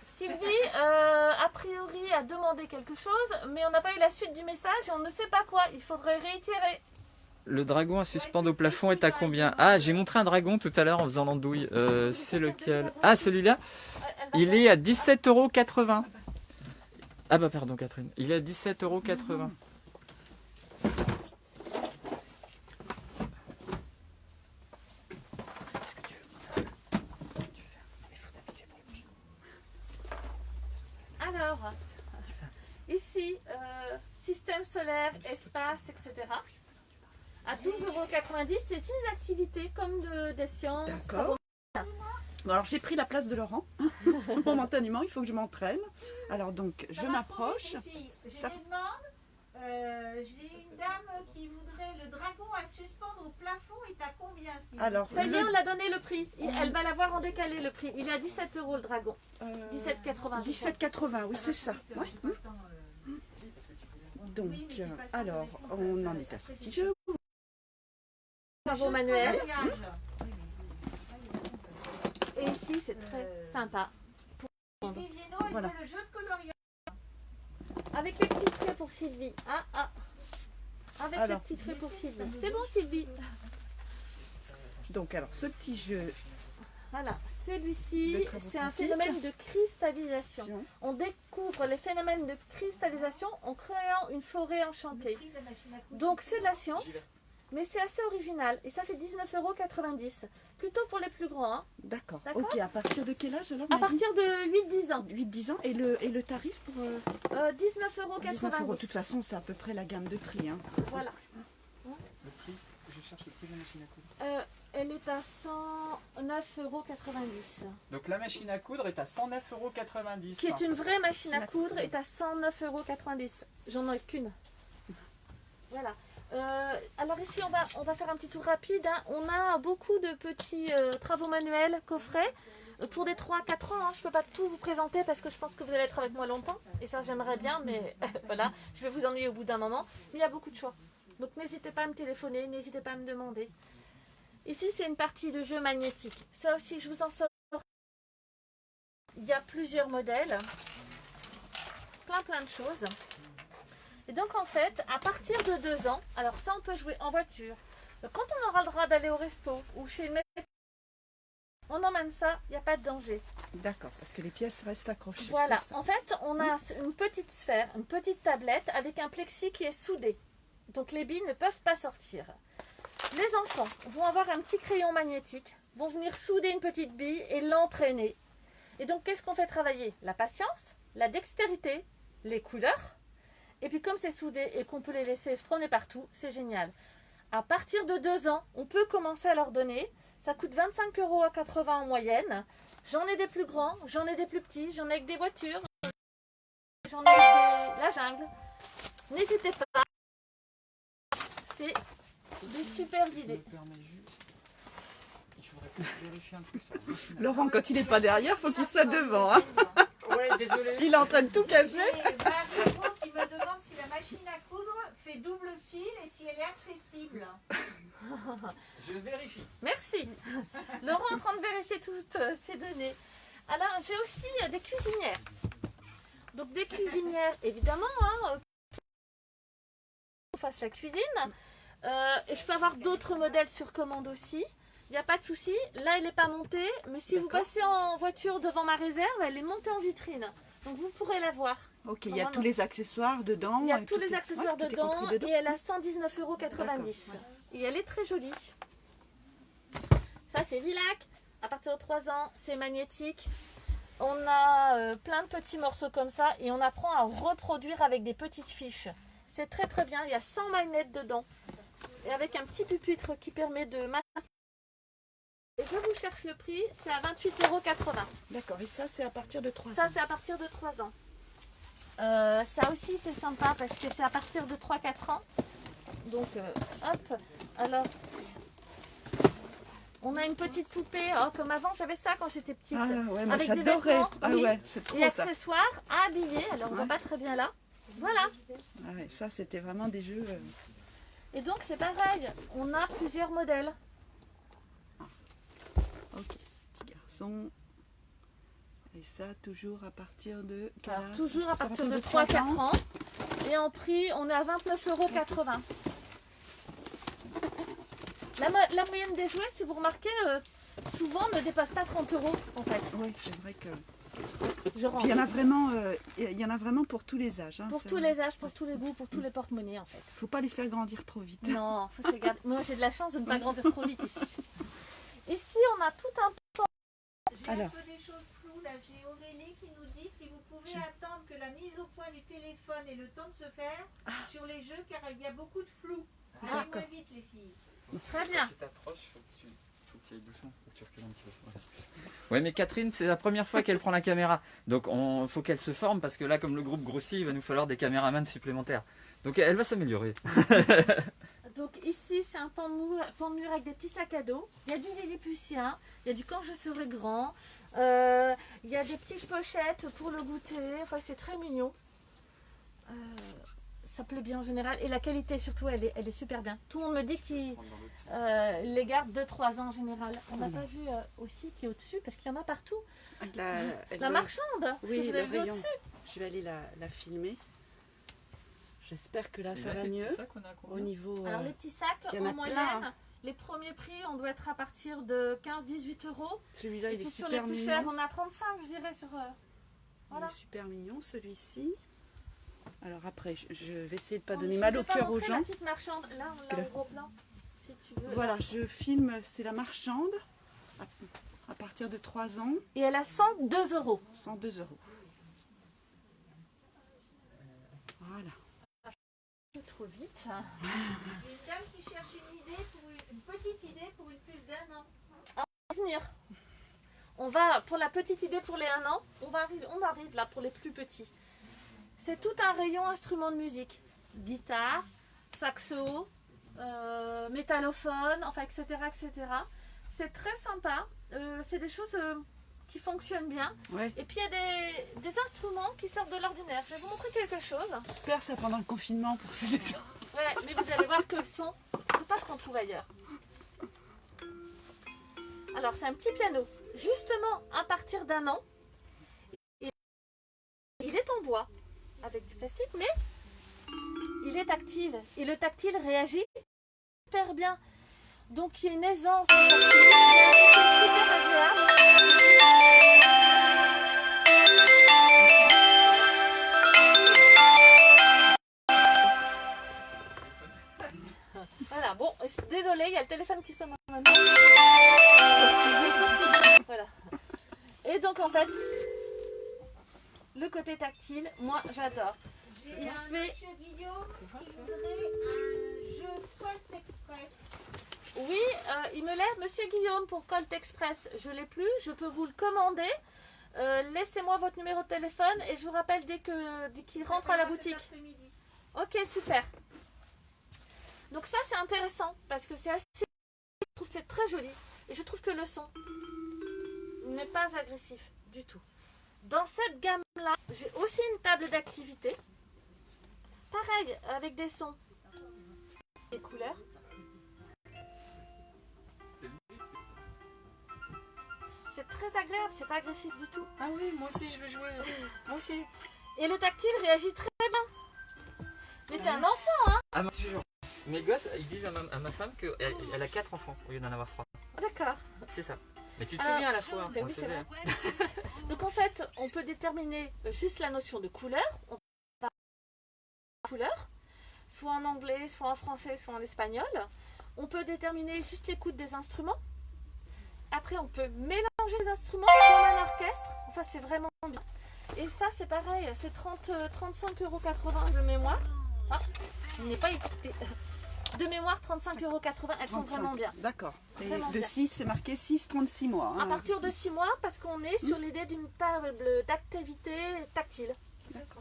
Sylvie, a priori, a demandé quelque chose, mais on n'a pas eu la suite du message et on ne sait pas quoi. Il faudrait réitérer. Le dragon à suspendre au plafond est à combien? Ah, j'ai montré un dragon tout à l'heure en faisant l'andouille. C'est lequel? Ah, celui-là, il est à 17,80 €. Ah bah pardon Catherine, il est à 17,80 €. Alors, ici, système solaire, espace, etc. À 12,90 €, c'est 6 activités comme des sciences. D'accord. Bon, alors j'ai pris la place de Laurent. Momentanément, il faut que je m'entraîne. Alors donc, je Ça va m'approche. prendre, les filles. Je Ça- les demande. J'ai une dame qui voudrait le dragon à suspendre au plafond. Est à combien Sylvie? Alors, Ça y est, on le, l'a donné le prix. Elle va l'avoir en décalé le prix. Il est à 17 € le dragon. 17,80 €. 17,80, oui, c'est ça. Ouais. Donc, Oui, mais j'ai pas le temps alors, de mettre on ça. en est à ce petit jeu. Travaux Jeu de manuels. coloriage. Et ici, c'est très sympa. Sylvie Viennot, elle Voilà. veut le jeu de coloriage. Avec les petits traits pour Sylvie. Avec Alors. les petits traits pour Sylvie. C'est bon, Sylvie. Donc, alors, ce petit jeu, Voilà, celui-ci, De travaux c'est un pratiques. phénomène de cristallisation. On découvre les phénomènes de cristallisation en créant une forêt enchantée. Donc c'est de la science, mais c'est assez original. Et ça fait 19,90 €. Plutôt pour les plus grands. Hein. d'accord. D'accord. Ok, à partir de quel âge alors À on a dit partir de 8-10 ans. 8-10 ans. Et le tarif pour 19,90 19 €. De €. toute façon, c'est à peu près la gamme de prix. Hein. Voilà. Le prix, je cherche le prix de la machine à coudre. Elle est à 109,90 €. Donc la machine à coudre est à 109,90 €. Qui est une vraie machine à coudre, est à 109,90 €. J'en ai qu'une. Voilà. Alors ici, on va faire un petit tour rapide. Hein. On a beaucoup de petits travaux manuels, coffrets, pour des 3-4 ans. Hein. Je ne peux pas tout vous présenter parce que je pense que vous allez être avec moi longtemps. Et ça, j'aimerais bien, mais voilà, je vais vous ennuyer au bout d'un moment. Mais il y a beaucoup de choix. Donc n'hésitez pas à me téléphoner, n'hésitez pas à me demander. Ici, c'est une partie de jeu magnétique. Ça aussi, je vous en sors. Il y a plusieurs modèles. Plein de choses. Et donc, en fait, à partir de 2 ans, alors ça, on peut jouer en voiture. Quand on aura le droit d'aller au resto ou chez le médecin, on emmène ça, il n'y a pas de danger. D'accord, parce que les pièces restent accrochées. Voilà, c'est ça. en fait, on a une petite sphère, une petite tablette avec un plexi qui est soudé. Donc les billes ne peuvent pas sortir. Les enfants vont avoir un petit crayon magnétique, vont venir souder une petite bille et l'entraîner. Et donc qu'est-ce qu'on fait travailler? La patience, la dextérité, les couleurs. Et puis comme c'est soudé et qu'on peut les laisser se promener partout, c'est génial. À partir de 2 ans, on peut commencer à leur donner. Ça coûte 25,80 € en moyenne. J'en ai des plus grands, j'en ai des plus petits, j'en ai avec des voitures, j'en ai avec la jungle. N'hésitez pas. C'est des super Je me idées. permets juste. Il faudrait peut-être vérifier un truc sur la machine à Laurent, quand il n'est pas derrière, il faut qu'il soit devant. Hein. coudre. Ouais, désolé. Il est en train de tout casser. Et Marie qui me demande si la machine à coudre fait double fil et si elle est accessible. Je vérifie. Merci. Laurent est en train de vérifier toutes ces données. Alors, j'ai aussi des cuisinières. Donc, des cuisinières, évidemment, hein, pour qu'on fasse la cuisine. Et je peux avoir d'autres modèles sur commande aussi. Il n'y a pas de souci. Là, elle n'est pas montée. Mais si vous passez en voiture devant ma réserve, elle est montée en vitrine. Donc, vous pourrez la voir. Ok, il y a tous les accessoires dedans. Il y a et tous tout les est- accessoires ouais, tout est dedans, compris dedans. et elle a 119,90 €. Et elle est très jolie. Ça, c'est Vilac. À partir de 3 ans, c'est magnétique. On a plein de petits morceaux comme ça et on apprend à reproduire avec des petites fiches. C'est très très bien. Il y a 100 magnettes dedans. Et avec un petit pupitre qui permet de... Et je vous cherche le prix, c'est à 28,80 €. D'accord, et ça, c'est à partir de 3 Ça, ans. c'est à partir de 3 ans. Ça aussi, c'est sympa parce que c'est à partir de 3-4 ans. Donc, hop. Alors, on a une petite poupée. Oh, comme avant, j'avais ça quand j'étais petite. Ah ouais, moi avec des j'adorais. vêtements, Ah oui, ouais, c'est trop et ça. accessoires à habiller. Alors, on voit pas très bien là. Voilà. Ah ouais, ça, c'était vraiment des jeux. Et donc, c'est pareil. On a plusieurs modèles. Ok, petit garçon. Et ça, toujours à partir de. quel Alors, âge? toujours à partir de 3 3-4 ans. Et en prix, on est à 29,80 €. La moyenne des jouets, si vous remarquez, souvent ne dépasse pas 30 € en fait. Oui, c'est vrai que. Je rends. Puis il y en a vraiment pour tous les âges. Hein, Pour c'est tous vrai. les âges, pour tous les goûts, pour tous les porte-monnaies en fait. Faut pas les faire grandir trop vite. Non, faut se garder. Moi j'ai de la chance de ne pas grandir trop vite ici. Ici on a tout un... J'ai un Alors. peu des choses floues. Là, j'ai Aurélie qui nous dit si vous pouvez attendre que la mise au point du téléphone ait le temps de se faire sur les jeux, car il y a beaucoup de flou. Allez moins vite, les filles. Très bien. Quand tu t'approches, faut que tu ailles doucement. Faut que tu recules un petit peu. Voilà, c'est plus ça. Ouais, mais Catherine, c'est la première fois qu'elle prend la caméra. Donc, il faut qu'elle se forme parce que là, comme le groupe grossit, il va nous falloir des caméramans supplémentaires. Donc, elle va s'améliorer. Donc ici c'est un pan de mur avec des petits sacs à dos. Il y a du Lilliputien, il y a du Quand je serai grand. Il y a des petites pochettes pour le goûter. Enfin c'est très mignon. Ça plaît bien en général. Et la qualité surtout elle est super bien. Tout le monde me dit qu'ils les gardent 2-3 ans en général. On n'a pas vu aussi qui est au-dessus parce qu'il y en a partout. La marchande, Oui, si vous le avez vu rayon. au-dessus. Je vais aller la filmer. J'espère que là, Et ça là, va tes mieux. petits sacs, on a Au combien niveau. Alors les petits sacs il y en a en moyenne, plein, les premiers prix on doit être à partir de 15-18 €. Celui-là, Et il est puis sur les super plus mignon. chers on a 35 je dirais sur... Il voilà. est super mignon, celui-ci. Alors après, je vais essayer de pas Oh, donner je mal vais au pas cœur aux montrer gens. La petite marchande, là on que l'a là- en gros plan, si tu veux. Voilà, je filme, c'est la marchande. À partir de 3 ans, Et elle a 102 €. 102 €. Voilà. Trop vite. J'ai une dame qui cherche une petite idée pour une puce d'1 an. Venir. On va, pour la petite idée pour les 1 an, on arrive là pour les plus petits. C'est tout un rayon instruments de musique. Guitare, saxo, métallophone, enfin etc. etc. C'est très sympa. C'est des choses qui fonctionnent bien. Ouais, Et puis il y a des instruments qui sortent de l'ordinaire. Je vais vous montrer quelque chose. super ça pendant le confinement pour se détendre. Ouais, mais vous allez voir que le son, c'est pas ce qu'on trouve ailleurs. Alors c'est un petit piano, justement à partir d'1 an. Il est en bois, avec du plastique, mais il est tactile. Et le tactile réagit super bien. Donc il y a une aisance, c'est super agréable. Voilà, bon, désolé, il y a le téléphone qui sonne en même temps. Voilà. Et donc en fait, le côté tactile, moi j'adore. J'ai un fait- monsieur Guillaume qui voudrait un jeu Colt Express. Oui, il me lève, Monsieur Guillaume, pour Colt Express. Je l'ai plus, je peux vous le commander. Laissez-moi votre numéro de téléphone et je vous rappelle dès qu'il rentre à la Cet boutique. après-midi. Ok, super. Donc ça c'est intéressant parce que c'est assez... Je trouve que c'est très joli et je trouve que le son n'est pas agressif du tout. Dans cette gamme-là, j'ai aussi une table d'activité. Pareil, avec des sons et couleurs. C'est très agréable, c'est pas agressif du tout. Ah oui, moi aussi je veux jouer. Moi aussi. Et le tactile réagit très bien. Mais t'es un enfant, hein? Ah, moi, je te jure. Mes gosses, ils disent à ma femme qu'elle a 4 enfants au lieu d'en avoir 3. D'accord. C'est ça. Mais tu te Alors, souviens à la fois, ben on oui, le c'est faisait. Donc en fait, on peut déterminer juste la notion de couleur. On va couleur, soit en anglais, soit en français, soit en espagnol. On peut déterminer juste l'écoute des instruments. Après, on peut mélanger les instruments comme un orchestre. Enfin, c'est vraiment bien. Et ça, c'est pareil, c'est 35,80 € de mémoire. Ah, il n'est pas écouté. De mémoire, 35,80 €. Elles sont vraiment bien. D'accord. Et Vraiment de bien. 6, c'est marqué 6,36 mois. À hein. partir de 6 mois, parce qu'on est sur l'idée d'une table d'activité tactile.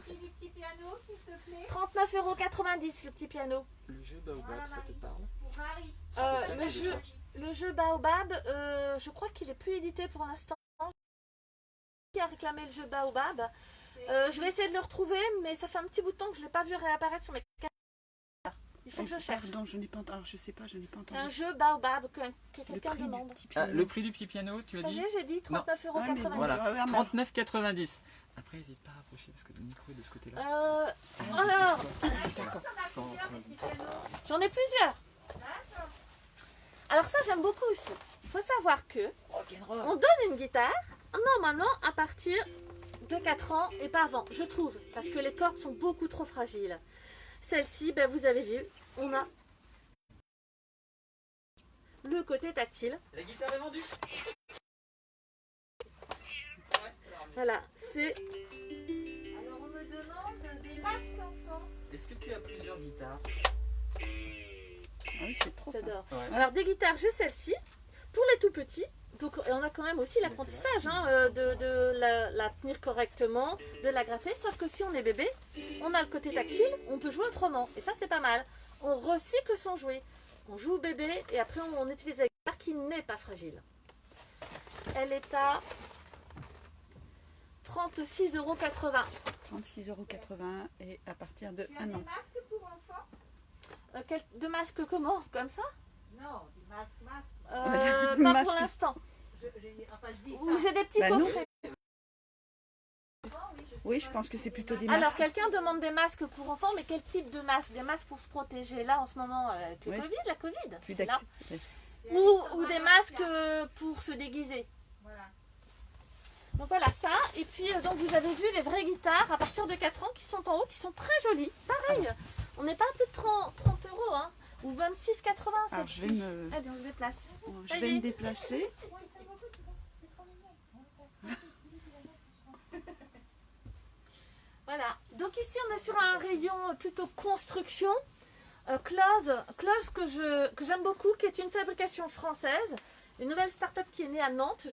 Prix du petit piano, s'il te plaît. 39,90 € le petit piano. Le jeu Baobab, Voilà, ça te Marie. parle? Pour Marie. Le jeu Baobab, je crois qu'il est plus édité pour l'instant. Qui a réclamé le jeu Baobab. Je vais essayer de le retrouver, mais ça fait un petit bout de temps que je ne l'ai pas vu réapparaître sur mes cartes. Il faut que je cherche. Pardon, je n'ai pas entendu. Alors, je sais pas, je n'ai pas C'est un entendu. jeu Baobab que Le quelqu'un prix du demande. petit Ah, piano. le prix du petit piano, tu as Ça y dit est, j'ai dit 39,90 €. Voilà, Ah, mais- 39,90. Après, n'hésite pas à rapprocher parce que le micro est de ce côté-là. Alors, j'en ai plusieurs. Alors ça, j'aime beaucoup aussi. Il faut savoir que on donne une guitare normalement à partir de 4 ans et pas avant, je trouve, parce que les cordes sont beaucoup trop fragiles. Celle-ci, ben, vous avez vu, on a le côté tactile. La guitare est vendue. Voilà, c'est... Alors on me demande des masques enfants. Est-ce que tu as plusieurs guitares? Ah oui, c'est trop sympa. J'adore. Ouais. Alors des guitares, j'ai celle-ci. Pour les tout petits, donc et on a quand même aussi l'apprentissage de la tenir correctement, de la gratter. Sauf que si on est bébé, on a le côté tactile, on peut jouer autrement. Et ça, c'est pas mal. On recycle son jouet. On joue bébé et après on utilise la guitare qui n'est pas fragile. Elle est à 36,80 €. 36,80 € et à partir de Tu as 1 des an. masques pour enfants? De masques comment? Comme ça? Non, des masques. Pas Masque. pour l'instant. Enfin, je dis Ou ça. j'ai des petits Bah, nous, coffrets. Oui, je pense que c'est plutôt des Alors, masques. quelqu'un demande des masques pour enfants, mais quel type de masque? Des masques pour se protéger là en ce moment avec le Oui. Covid, la Covid, Plus c'est là. d'actifs. Ou des masques pour se déguiser. Voilà. Donc voilà ça. Et puis donc vous avez vu les vraies guitares à partir de 4 ans qui sont en haut, qui sont très jolies. Pareil, on n'est pas à plus de 30 € hein, ou 26,80 Alors, je vais celle-ci. me- Allez, on se déplace. Je vais me déplacer. Voilà, donc ici on est sur un rayon plutôt construction. Close que j'aime beaucoup, qui est une fabrication française, une nouvelle start-up qui est née à Nantes.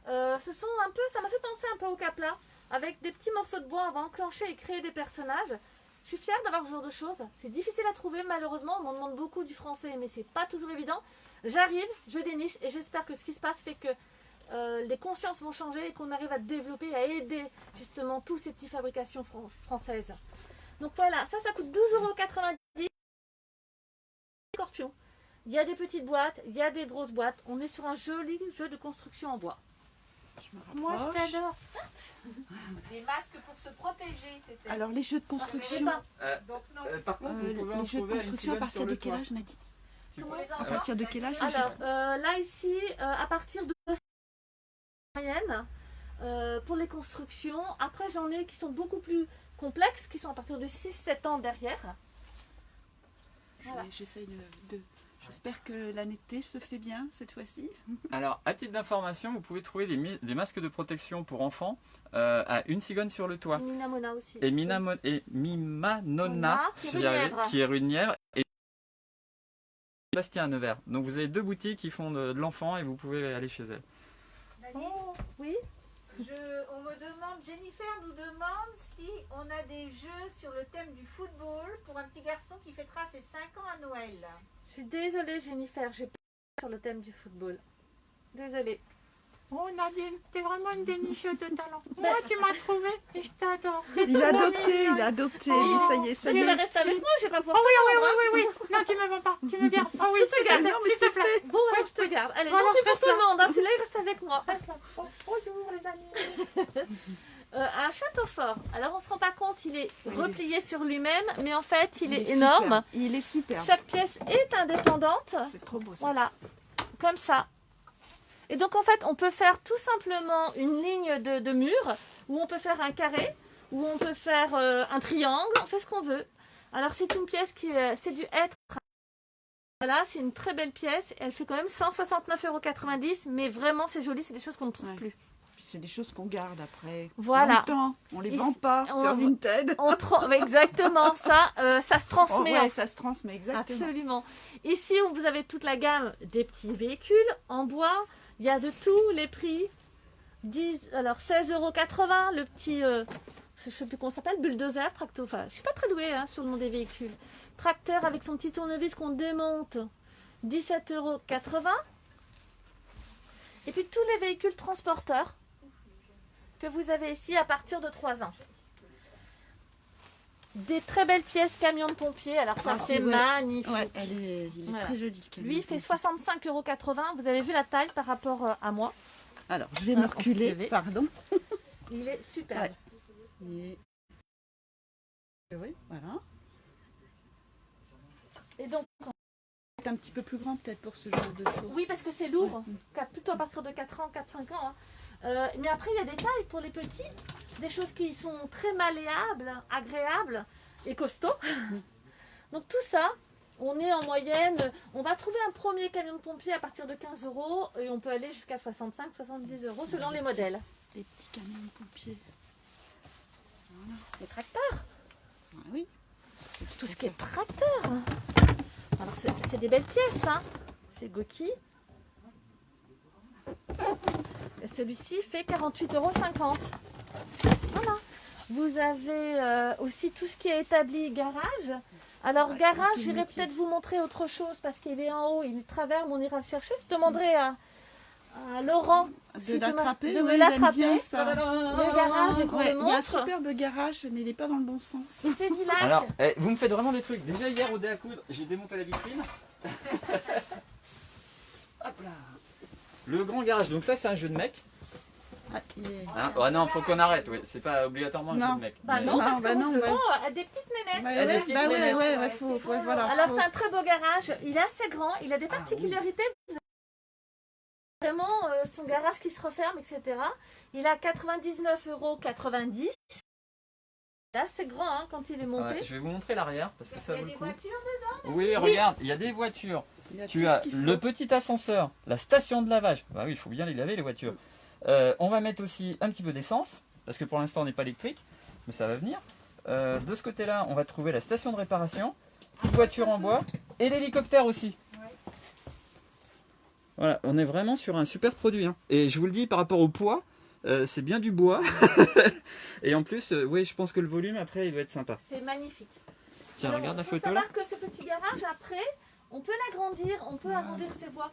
Ce sont un peu, ça m'a fait penser un peu au Capla, avec des petits morceaux de bois, on va enclencher et créer des personnages. Je suis fière d'avoir ce genre de choses. C'est difficile à trouver malheureusement, on m'en demande beaucoup du français, mais c'est pas toujours évident. J'arrive, je déniche et j'espère que ce qui se passe fait que les consciences vont changer et qu'on arrive à développer, à aider justement tous ces petites fabrications françaises. Donc voilà, ça coûte 12,90 €. Scorpion. Il y a des petites boîtes, il y a des grosses boîtes. On est sur un joli jeu de construction en bois. Je me Moi, je rapproche. t'adore. Des masques pour se protéger, c'était. Alors, les jeux de Je sais construction. pas. Donc non. Par contre, vous pouvez en Les jeux de trouver à une construction à Simone partir sur de le quel toit. âge, Nadine? Pour les À enfants. partir de quel âge? Alors, là, ici, à partir de moyenne, pour les constructions. Après, j'en ai qui sont beaucoup plus complexes, qui sont à partir de 6-7 ans derrière. Voilà. J'essaye de... J'espère que la netteté se fait bien cette fois-ci. Alors, à titre d'information, vous pouvez trouver des masques de protection pour enfants à une cigogne sur le toit. Minamona aussi. Et Mimanona, Mona, qui est je rue vais y de arriver, Nièvre. qui est rue de Nièvre, et Bastien à Nevers. Donc vous avez deux boutiques qui font de l'enfant et vous pouvez aller chez elles. Dani, Oh, oui. on me demande, Jennifer nous demande si on a des jeux sur le thème du football pour un petit garçon qui fêtera ses 5 ans à Noël. Je suis désolée, Jennifer, j'ai pas sur le thème du football. Désolée. Oh Nadine, t'es vraiment une dénicheuse de talent. Moi, tu m'as trouvé et je t'adore. Il a adopté, il a adopté. Ça y est, ça y Tu vas est. rester avec moi, je vais pas pouvoir. Oh oui, te oui, rendre, oui, oui, oui. Non, tu me vends pas. Tu me gardes. Oh oui, Je te s'il te garde. plaît, Non, mais s'il te c'est plaît. hein. Bon, alors je te garde. Allez, Bon, tant alors, pis pour reste tout le là. monde, hein. Celui-là, il reste avec moi. Reste là. Bonjour les amis. Un château fort. Alors, on se rend pas compte, il est replié sur lui-même, mais en fait, il est super. énorme. Il est super. Chaque pièce est indépendante. C'est trop beau ça. Voilà, comme ça. Et donc, en fait, on peut faire tout simplement une ligne de mur, ou on peut faire un carré, ou on peut faire un triangle, on fait ce qu'on veut. Alors, c'est une pièce qui c'est du hêtre. Voilà, c'est une très belle pièce. Elle fait quand même 169,90 €, mais vraiment, c'est joli, c'est des choses qu'on ne trouve Ouais. plus. Puis c'est des choses qu'on garde après. Voilà. Longtemps. On les Et vend pas on- sur Vinted. Exactement, ça se Oh, transmet. ouais, ça se transmet exactement. Absolument. Ici, vous avez toute la gamme des petits véhicules en bois. Il y a de tous les prix. 16,80 € le petit, je ne sais plus comment ça s'appelle, bulldozer, tracteur. Enfin, je suis pas très douée sur le nom des véhicules. Tracteur avec son petit tournevis qu'on démonte, 17,80 €. Et puis tous les véhicules transporteurs que vous avez ici à partir de 3 ans. Des très belles pièces camions de pompiers. Alors ça, Ah, c'est ouais. magnifique. Ouais, il est Voilà. très joli. le camion. Lui, il fait 65,80 €. Vous avez vu la taille par rapport à moi. Alors, je vais me Ah, reculer, on s'est pardon. Il est superbe. Ouais. Oui, voilà. Et donc, C'est un petit peu plus grand peut-être pour ce genre de choses. oui, parce que c'est lourd. Plutôt à partir de 4 ans, 4-5 ans. Hein. Mais après, il y a des tailles pour les petits. Des choses qui sont très malléables, agréables et costauds. Donc tout ça, on est en moyenne. On va trouver un premier camion de pompier à partir de 15 € et on peut aller jusqu'à 65-70 € selon les modèles. Des petits camions de pompiers. Les tracteurs, Ah, oui. tout ce qui est tracteur. Alors c'est des belles pièces, hein. C'est Goki. Et celui-ci fait 48,50 €. Voilà. Vous avez aussi tout ce qui est établi garage. Alors Ouais, garage, tout le j'irai métier. peut-être vous montrer autre chose parce qu'il est en haut, il est de travers, mais on ira le chercher. Je demanderai à Laurent De l'attraper, de me ouais, il aime l'attraper. bien ça. Le garage et qu'on Ouais, le il y a un montre. superbe garage, mais il n'est pas dans le bon sens. Et c'est Villac. Alors, vous me faites vraiment des trucs. Déjà hier au dé à coudre, j'ai démonté la vitrine. Hop là. Le grand garage, donc ça c'est un jeu de mec. Ah, il est... Hein, ouais, non, faut qu'on arrête, oui. C'est pas obligatoirement un Non. jeu de mec. Bah Mais- non, parce bah que non, vous ouais. des petites nénettes. Bah, Elle est ouais, petite, bah ouais, mais- ouais, faut, voilà. Alors faut- c'est un très beau garage, il est assez grand, il a des particularités. Vous avez vraiment son garage qui se referme, etc. Il a 99,90 €. C'est assez grand hein, quand il est monté. Ouais, je vais vous montrer l'arrière parce que ça Il y vaut a le des coup. voitures Oui, regarde, il y a des voitures. il a Tu tout as ce qu'il le faut. petit ascenseur, la station de lavage. Bah oui, il faut bien les laver les voitures. On va mettre aussi un petit peu d'essence parce que pour l'instant on n'est pas électrique, mais ça va venir. De ce côté-là, on va trouver la station de réparation, petite voiture en bois et l'hélicoptère aussi. Voilà, on est vraiment sur un super produit. Hein. Et je vous le dis par rapport au poids, c'est bien du bois. Et en plus, oui, je pense que le volume après il doit être sympa. C'est magnifique. Tiens, Alors, regarde la faut photo là. savoir que ce petit garage, après, on peut l'agrandir, on peut agrandir ses voies.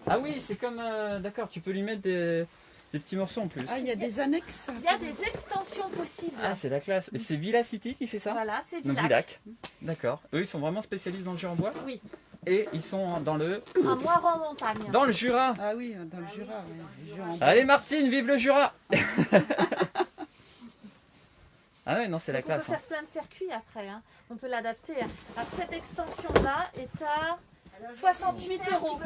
Ah oui, c'est comme. D'accord, tu peux lui mettre des petits morceaux en plus. Ah, il y a des annexes. Il y a des extensions possibles. Ah, c'est la classe. Et c'est Villa City qui fait ça? Voilà, c'est Donc Villac. Villac. D'accord. Eux, ils sont vraiment spécialistes dans le jeu en bois. Oui, Et ils sont dans le un montagne. dans le Jura. Ah oui, dans le Jura. Ouais. Le Jura en- Allez Martine, vive le Jura. Ah ouais, non, c'est la Donc on peut classe. Hein. faire plein de circuits après, hein. On peut l'adapter. Alors cette extension-là est à 68 €.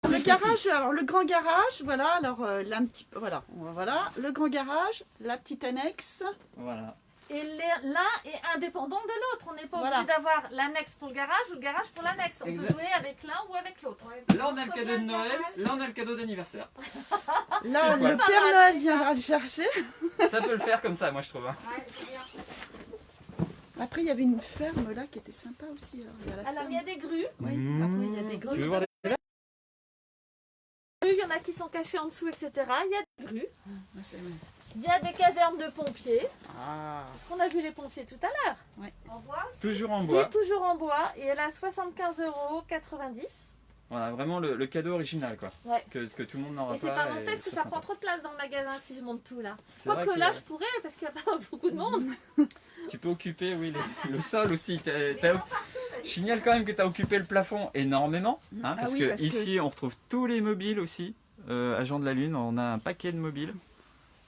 Le garage, alors le grand garage, voilà, alors là, voilà, le grand garage, la petite annexe. Voilà. Et l'un est indépendant de l'autre. On n'est pas Voilà. obligé d'avoir l'annexe pour le garage ou le garage pour l'annexe. On Exact. peut jouer avec l'un ou avec l'autre. Là, on a le cadeau de Noël, là, on a le cadeau d'anniversaire. Là, C'est le pas Père mal. Noël viendra le chercher. Ça peut le faire comme ça, moi, je trouve. Hein. Ouais, c'est bien. Après, il y avait une ferme là qui était sympa aussi. Alors, il y a la Alors, il y a des grues. Oui, après, il y a des Tu grues. veux voir les... Il y en a qui sont cachés en dessous, etc. Il y a des grues. Ah, c'est vrai. Il y a des casernes de pompiers. Ah, Parce qu'on a vu les pompiers tout à l'heure. En bois aussi. Toujours en Oui, bois. toujours en bois. Et elle a 75,90 €. Voilà, vraiment le cadeau original, quoi. Ouais. Que tout le monde n'aura pas. Et c'est pas monté et parce que très ça sympa. prend trop de place dans le magasin si je monte tout là. C'est vrai Quoique que là, je pourrais parce qu'il n'y a pas beaucoup de monde. tu peux occuper, oui, le sol aussi. Je signale quand même que tu as occupé le plafond énormément. Hein, parce oui, que parce que- ici, on retrouve tous les mobiles aussi. À Jean de la Lune, on a un paquet de mobiles.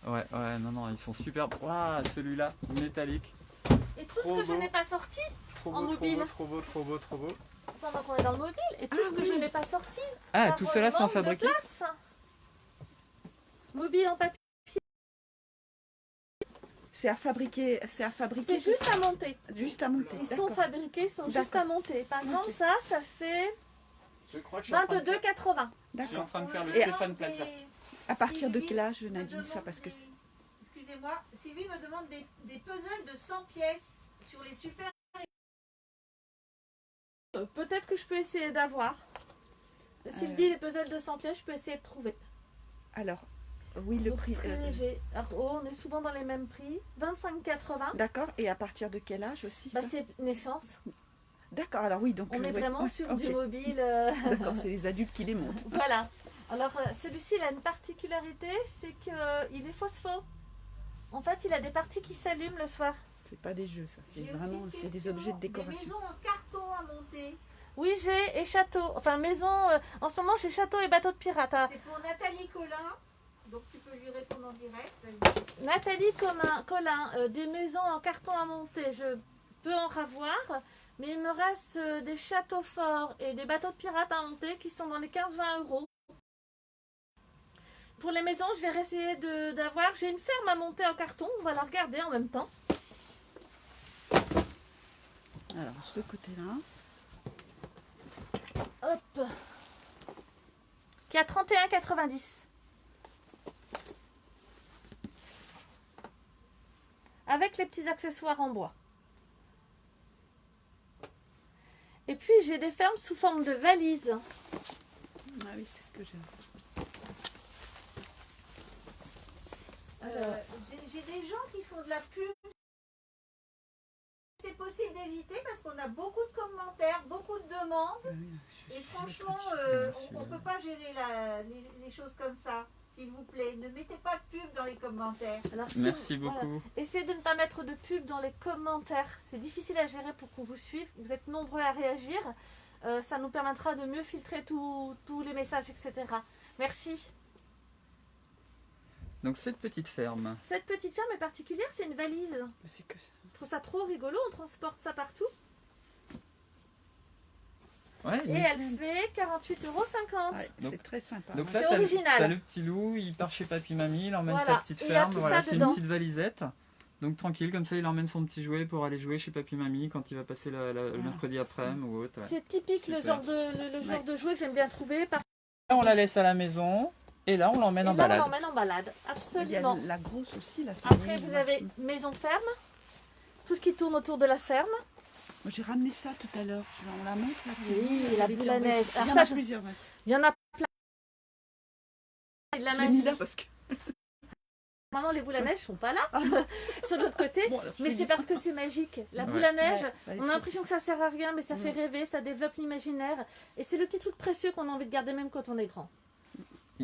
Ouais, non, ils sont super. Waouh, celui-là, métallique. Et tout ce Trop que je beau. n'ai pas sorti Trop En beau, mobile. trop beau. pendant qu'on est dans le mobile, et tout ce que je n'ai pas sorti. Ah, par tout cela sont manque de fabriqués. place. Mobile en papier, c'est à fabriquer. c'est juste à monter. Juste à monter. Ils sont D'accord. fabriqués, ils sont juste D'accord. à monter. Par exemple, Ok. ça fait Je crois que je suis en train de faire- 22,80. je suis en D'accord. train de faire le Et- Stéphane Plaza. À partir de Sylvie quel âge, me Nadine, ça demande parce que des- c'est... Excusez-moi, Sylvie me demande des puzzles de 100 pièces sur les super. Peut-être que je peux essayer d'avoir. Sylvie, les puzzles de 100 pièces, je peux essayer de trouver. Alors, oui, le Donc, prix... très léger. Alors, oh, on est souvent dans les mêmes prix. 25,80. D'accord, et à partir de quel âge aussi Bah, ça c'est naissance. D'accord, alors oui, donc... On est ouais, vraiment ouais, sur ok. du mobile. D'accord, c'est les adultes qui les montent. Voilà. Alors, celui-ci, il a une particularité, c'est qu'il est phospho. En fait, il a des parties qui s'allument le soir. C'est pas des jeux, ça. C'est J'ai aussi vraiment une c'est des question. objets de Des décoration. maisons en carton à monter. Oui, j'ai et château. Enfin, maison. En ce moment, j'ai château et bateau de pirate. Hein. C'est pour Nathalie Collin. Donc tu peux lui répondre en direct. Vas-y. Nathalie Colin, des maisons en carton à monter, je peux en avoir. Mais il me reste des châteaux forts et des bateaux de pirates à monter qui sont dans les 15-20 €. Pour les maisons, je vais essayer d'avoir. J'ai une ferme à monter en carton. On va la regarder en même temps. Alors, ce côté-là. Hop. Qui a 31,90. Avec les petits accessoires en bois. Et puis j'ai des fermes sous forme de valises. Ah oui, c'est ce que j'ai. J'ai des gens qui font de la pub. C'est possible d'éviter parce qu'on a beaucoup de commentaires, beaucoup de demandes. Et franchement, on ne peut pas gérer les choses comme ça. S'il vous plaît, ne mettez pas de pub dans les commentaires. Alors, Merci beaucoup. Essayez de ne pas mettre de pub dans les commentaires. C'est difficile à gérer pour qu'on vous suive. Vous êtes nombreux à réagir. Ça nous permettra de mieux filtrer tous les messages, etc. Merci. Donc cette petite ferme. Cette petite ferme est particulière, c'est une valise. C'est que... Je trouve ça trop rigolo, on transporte ça partout. Ouais, Et elle fait 48,50 €. Ouais, Donc- c'est très sympa. Donc ouais. là, C'est t'as original. t'as le petit loup, il part chez papy mamie, il emmène Voilà. sa petite Et il y a ferme. tout Voilà, ça c'est une dedans. petite valisette. Donc tranquille, comme ça il emmène son petit jouet pour aller jouer chez papy mamie quand il va passer le mercredi après-midi ou autre. ouais. C'est typique le Super. genre de genre de jouet que j'aime bien trouver. Là on la laisse à la maison et là on l'emmène Et en là, on balade. l'emmène en balade, Il y a absolument. la grosse aussi, là. c'est Après, mignon, vous là. avez maison ferme, tout ce qui tourne autour de la ferme. Moi, j'ai ramené ça tout à l'heure. On la montre là. Oui, Elle la était boule à en neige. veste. Alors Il y en ça, a je- plusieurs. Ouais. Il y en a plein. Et de la Je l'ai magie. mis là parce que... Maman, les boules à neige sont pas là, sur l'autre côté. Bon, alors, je Mais l'ai c'est mis. parce que c'est magique. La Ouais. boule à neige, Ouais, elle est on a trop- l'impression que ça sert à rien, mais ça fait rêver, ça développe l'imaginaire. Et c'est le petit truc précieux qu'on a envie de garder même quand on est grand.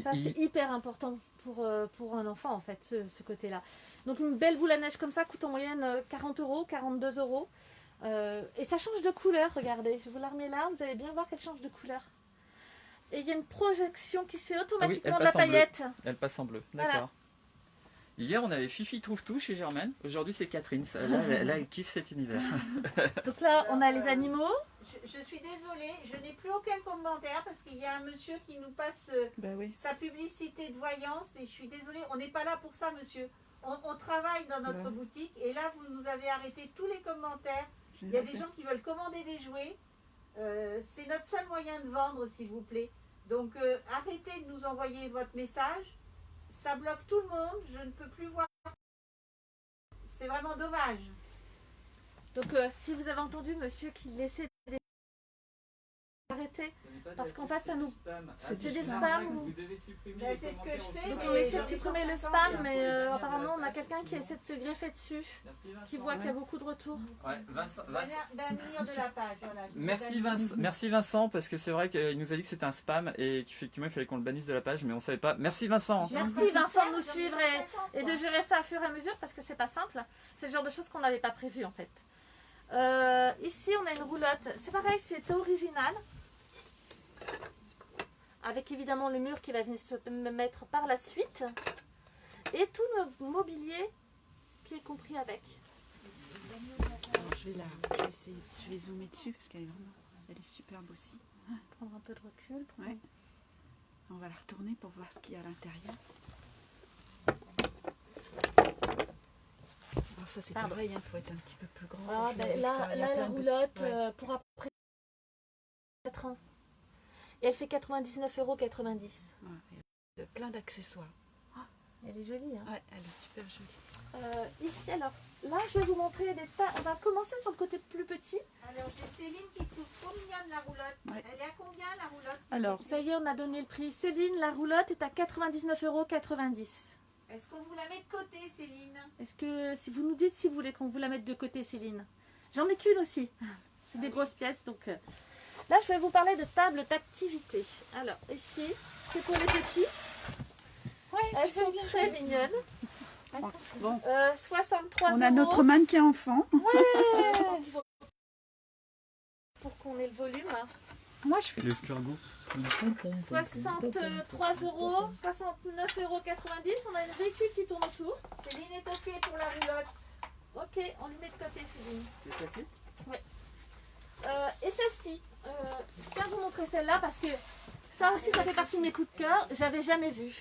Ça, c'est hyper important pour un enfant, en fait, ce côté-là. Donc, une belle boule à neige comme ça coûte en moyenne 40 €, 42 €. Et ça change de couleur, regardez. Je vous la remets là, vous allez bien voir qu'elle change de couleur. Et il y a une projection qui se fait automatiquement de la passe en bleu. paillette. Elle passe en bleu, Voilà. d'accord. Hier on avait Fifi trouve tout chez Germaine, aujourd'hui c'est Catherine. Là, elle kiffe cet univers. Donc là, on a les animaux. je suis désolée, je n'ai plus aucun commentaire parce qu'il y a un monsieur qui nous passe Ben oui. sa publicité de voyance et je suis désolée, on n'est pas là pour ça, monsieur. On travaille dans notre boutique et là, vous nous avez arrêté tous les commentaires. Il y a des gens qui veulent commander des jouets. C'est notre seul moyen de vendre, s'il vous plaît. Donc, arrêtez de nous envoyer votre message. Ça bloque tout le monde. Je ne peux plus voir. C'est vraiment dommage. Donc, si vous avez entendu monsieur qui laissait des... Arrêtez. Parce qu'en fait, ça nous... C'est des spams. Vous devez supprimer Ben, les c'est ce que commentaires je au fais. Donc plus on bas. essaie de supprimer le spam, mais apparemment on a quelqu'un qui essaie de se greffer dessus, Merci, Vincent. qui voit qu'il y a beaucoup de retours. Ouais, Vincent, Venir de la page. Voilà. Merci Vincent, parce que c'est vrai qu'il nous a dit que c'était un spam et qu'effectivement il fallait qu'on le bannisse de la page, mais on savait pas. Merci Vincent. Merci Vincent de nous suivre et de gérer ça à fur et à mesure parce que c'est pas simple. C'est le genre de choses qu'on n'avait pas prévu en fait. Ici on a une roulotte. C'est pareil, c'est original. Avec évidemment le mur qui va venir se mettre par la suite. Et tout le mobilier qui est compris avec. Alors, je vais zoomer dessus parce qu'elle est superbe aussi. Prendre un peu de recul. Ouais. On va la retourner pour voir ce qu'il y a à l'intérieur. Alors ça c'est pareil, il faut être un petit peu plus grand. Ah, pour jouer ben, avec là, ça. Il y a la plein de roulotte petits- ouais. pour après 4 ans. Et elle fait 99,90 €. Ouais, il y a plein d'accessoires. Elle est jolie. Hein. Ouais, elle est super jolie. Ici, alors, là, je vais vous montrer des tas. On va commencer sur le côté plus petit. Alors, j'ai Céline qui trouve trop mignonne la roulotte. Ouais. Elle est à combien la roulotte? Alors, Ça y est, on a donné le prix. Céline, la roulotte est à 99,90 €. Est-ce qu'on vous la met de côté, Céline? Est-ce que, si vous nous dites si vous voulez qu'on vous la mette de côté, Céline. J'en ai qu'une aussi. C'est des grosses pièces, donc... Là, je vais vous parler de table d'activité. Alors, ici, c'est pour les petits. Elles sont très mignonnes. bon, 63 on a €. notre mannequin enfant. Pour qu'on ait le volume. Moi je fais. L'escargot. 63 €, 69,90 €. On a une véhicule qui tourne autour. Céline est OK pour la roulotte. Ok, on lui met de côté, Céline. C'est celle-ci? Et celle-ci, je tiens à vous montrer celle-là parce que ça aussi, ça fait partie de mes coups de cœur. J'avais jamais vu.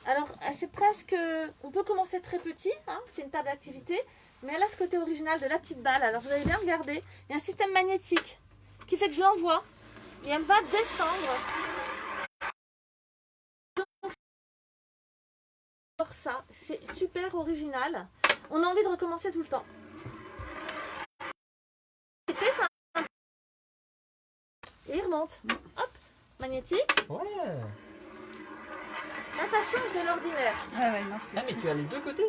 Alors, c'est presque... On peut commencer très petit, hein, c'est une table d'activité, mais elle a ce côté original de la petite balle. Alors, vous allez bien regarder. Il y a un système magnétique qui fait que je l'envoie et elle va descendre. Donc, ça, c'est super original. On a envie de recommencer tout le temps. Et il remonte. Hop, magnétique. Ouais. Là, ça change de l'ordinaire. Ouais, non, c'est. Ah, mais tu as les deux côtés.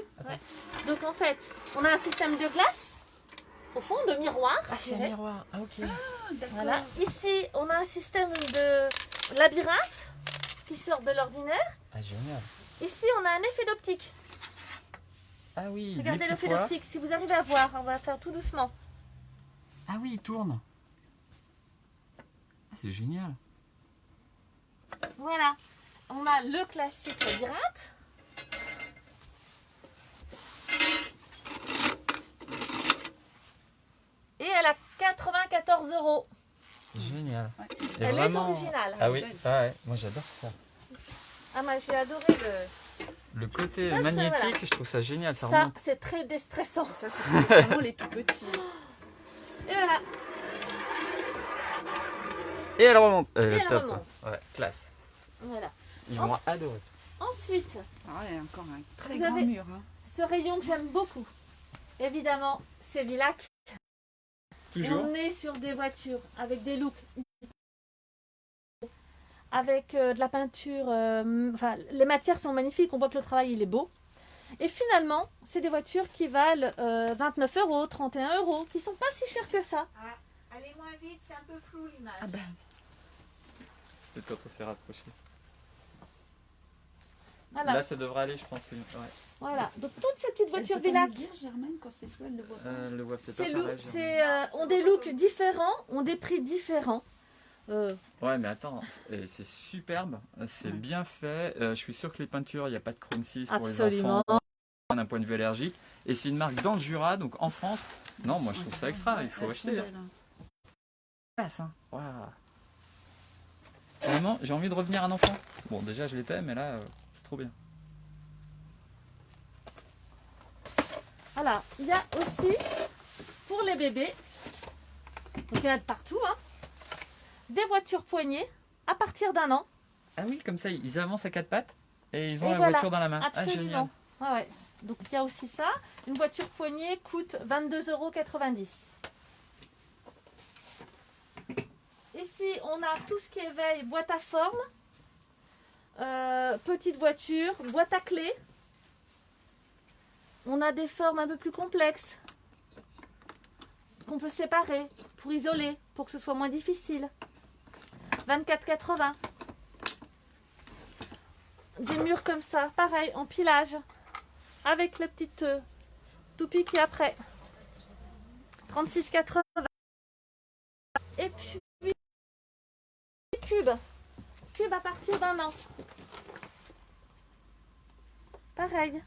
Donc en fait, on a un système de glace, au fond, de miroir. Ah, c'est un tiré. miroir. Ah, ok. Voilà. Ici, on a un système de labyrinthe qui sort de l'ordinaire. Ah, génial. Ici, on a un effet d'optique. Ah oui, Regardez des petits l'effet pois. d'optique. Si vous arrivez à voir, on va faire tout doucement. Ah oui, il tourne. Ah, c'est génial. Voilà. On a le classique labyrinthe. Et elle a 94 €. Génial. Et Elle vraiment- est originale. Ah oui, ah ouais, moi j'adore ça. Ah, moi j'ai adoré Le côté Ça, magnétique, voilà. je trouve ça génial, ça ça. remonte. C'est très déstressant. Ça, c'est vraiment les tout petits. Et voilà. Et elle remonte. elle Top. remonte. Ouais, classe. Voilà. Ils vont adorer. Ensuite, Ah, il y a encore un très Vous grand avez- mur. Hein. ce rayon que j'aime beaucoup. Évidemment, c'est Villac. Toujours. On est sur des voitures avec des looks. Avec de la peinture. Enfin, les matières sont magnifiques. On voit que le travail il est beau. Et finalement, c'est des voitures qui valent 29 €, 31 €, qui sont pas si chères que ça. Ah, allez moins vite, c'est un peu flou l'image. Ah ben, C'est peut-être assez rapproché. Voilà. Là, ça devrait aller, je pense. Ouais. Voilà. Donc toutes ces petites voitures elle peut Villac. nous dire, Germaine, quand c'est toi, elle le voit pas. Le voit peut-être C'est pas pareil, ont des looks différents, ont des prix différents. Ouais, mais attends, c'est superbe, c'est bien fait. Je suis sûr que les peintures, il n'y a pas de Chrome 6 pour Absolument. les enfants d'un point de vue allergique. Et c'est une marque dans le Jura, donc en France. Non, moi je trouve ça extra, il faut Elles sont acheter. belles, hein. Classe, hein. Waouh. Vraiment, j'ai envie de revenir un enfant. Bon, déjà, je l'étais, mais là, c'est trop bien. Voilà, il y a aussi, pour les bébés, donc il y en a de partout, hein, des voitures poignées à partir d'1 an. Ah oui, comme ça, ils avancent à 4 pattes et ils ont Et la voilà, voiture dans la main. Ah, génial. Absolument. Ah ouais. Donc il y a aussi ça. Une voiture poignée coûte 22,90 €. Ici, on a tout ce qui est veille, boîte à forme, petite voiture, boîte à clés. On a des formes un peu plus complexes qu'on peut séparer pour isoler, pour que ce soit moins difficile. 24,80 €. Des murs comme ça, pareil, en pilage, avec la petite toupie qui est après. 36,80 €. Et puis, cube à partir d'1 an. Pareil.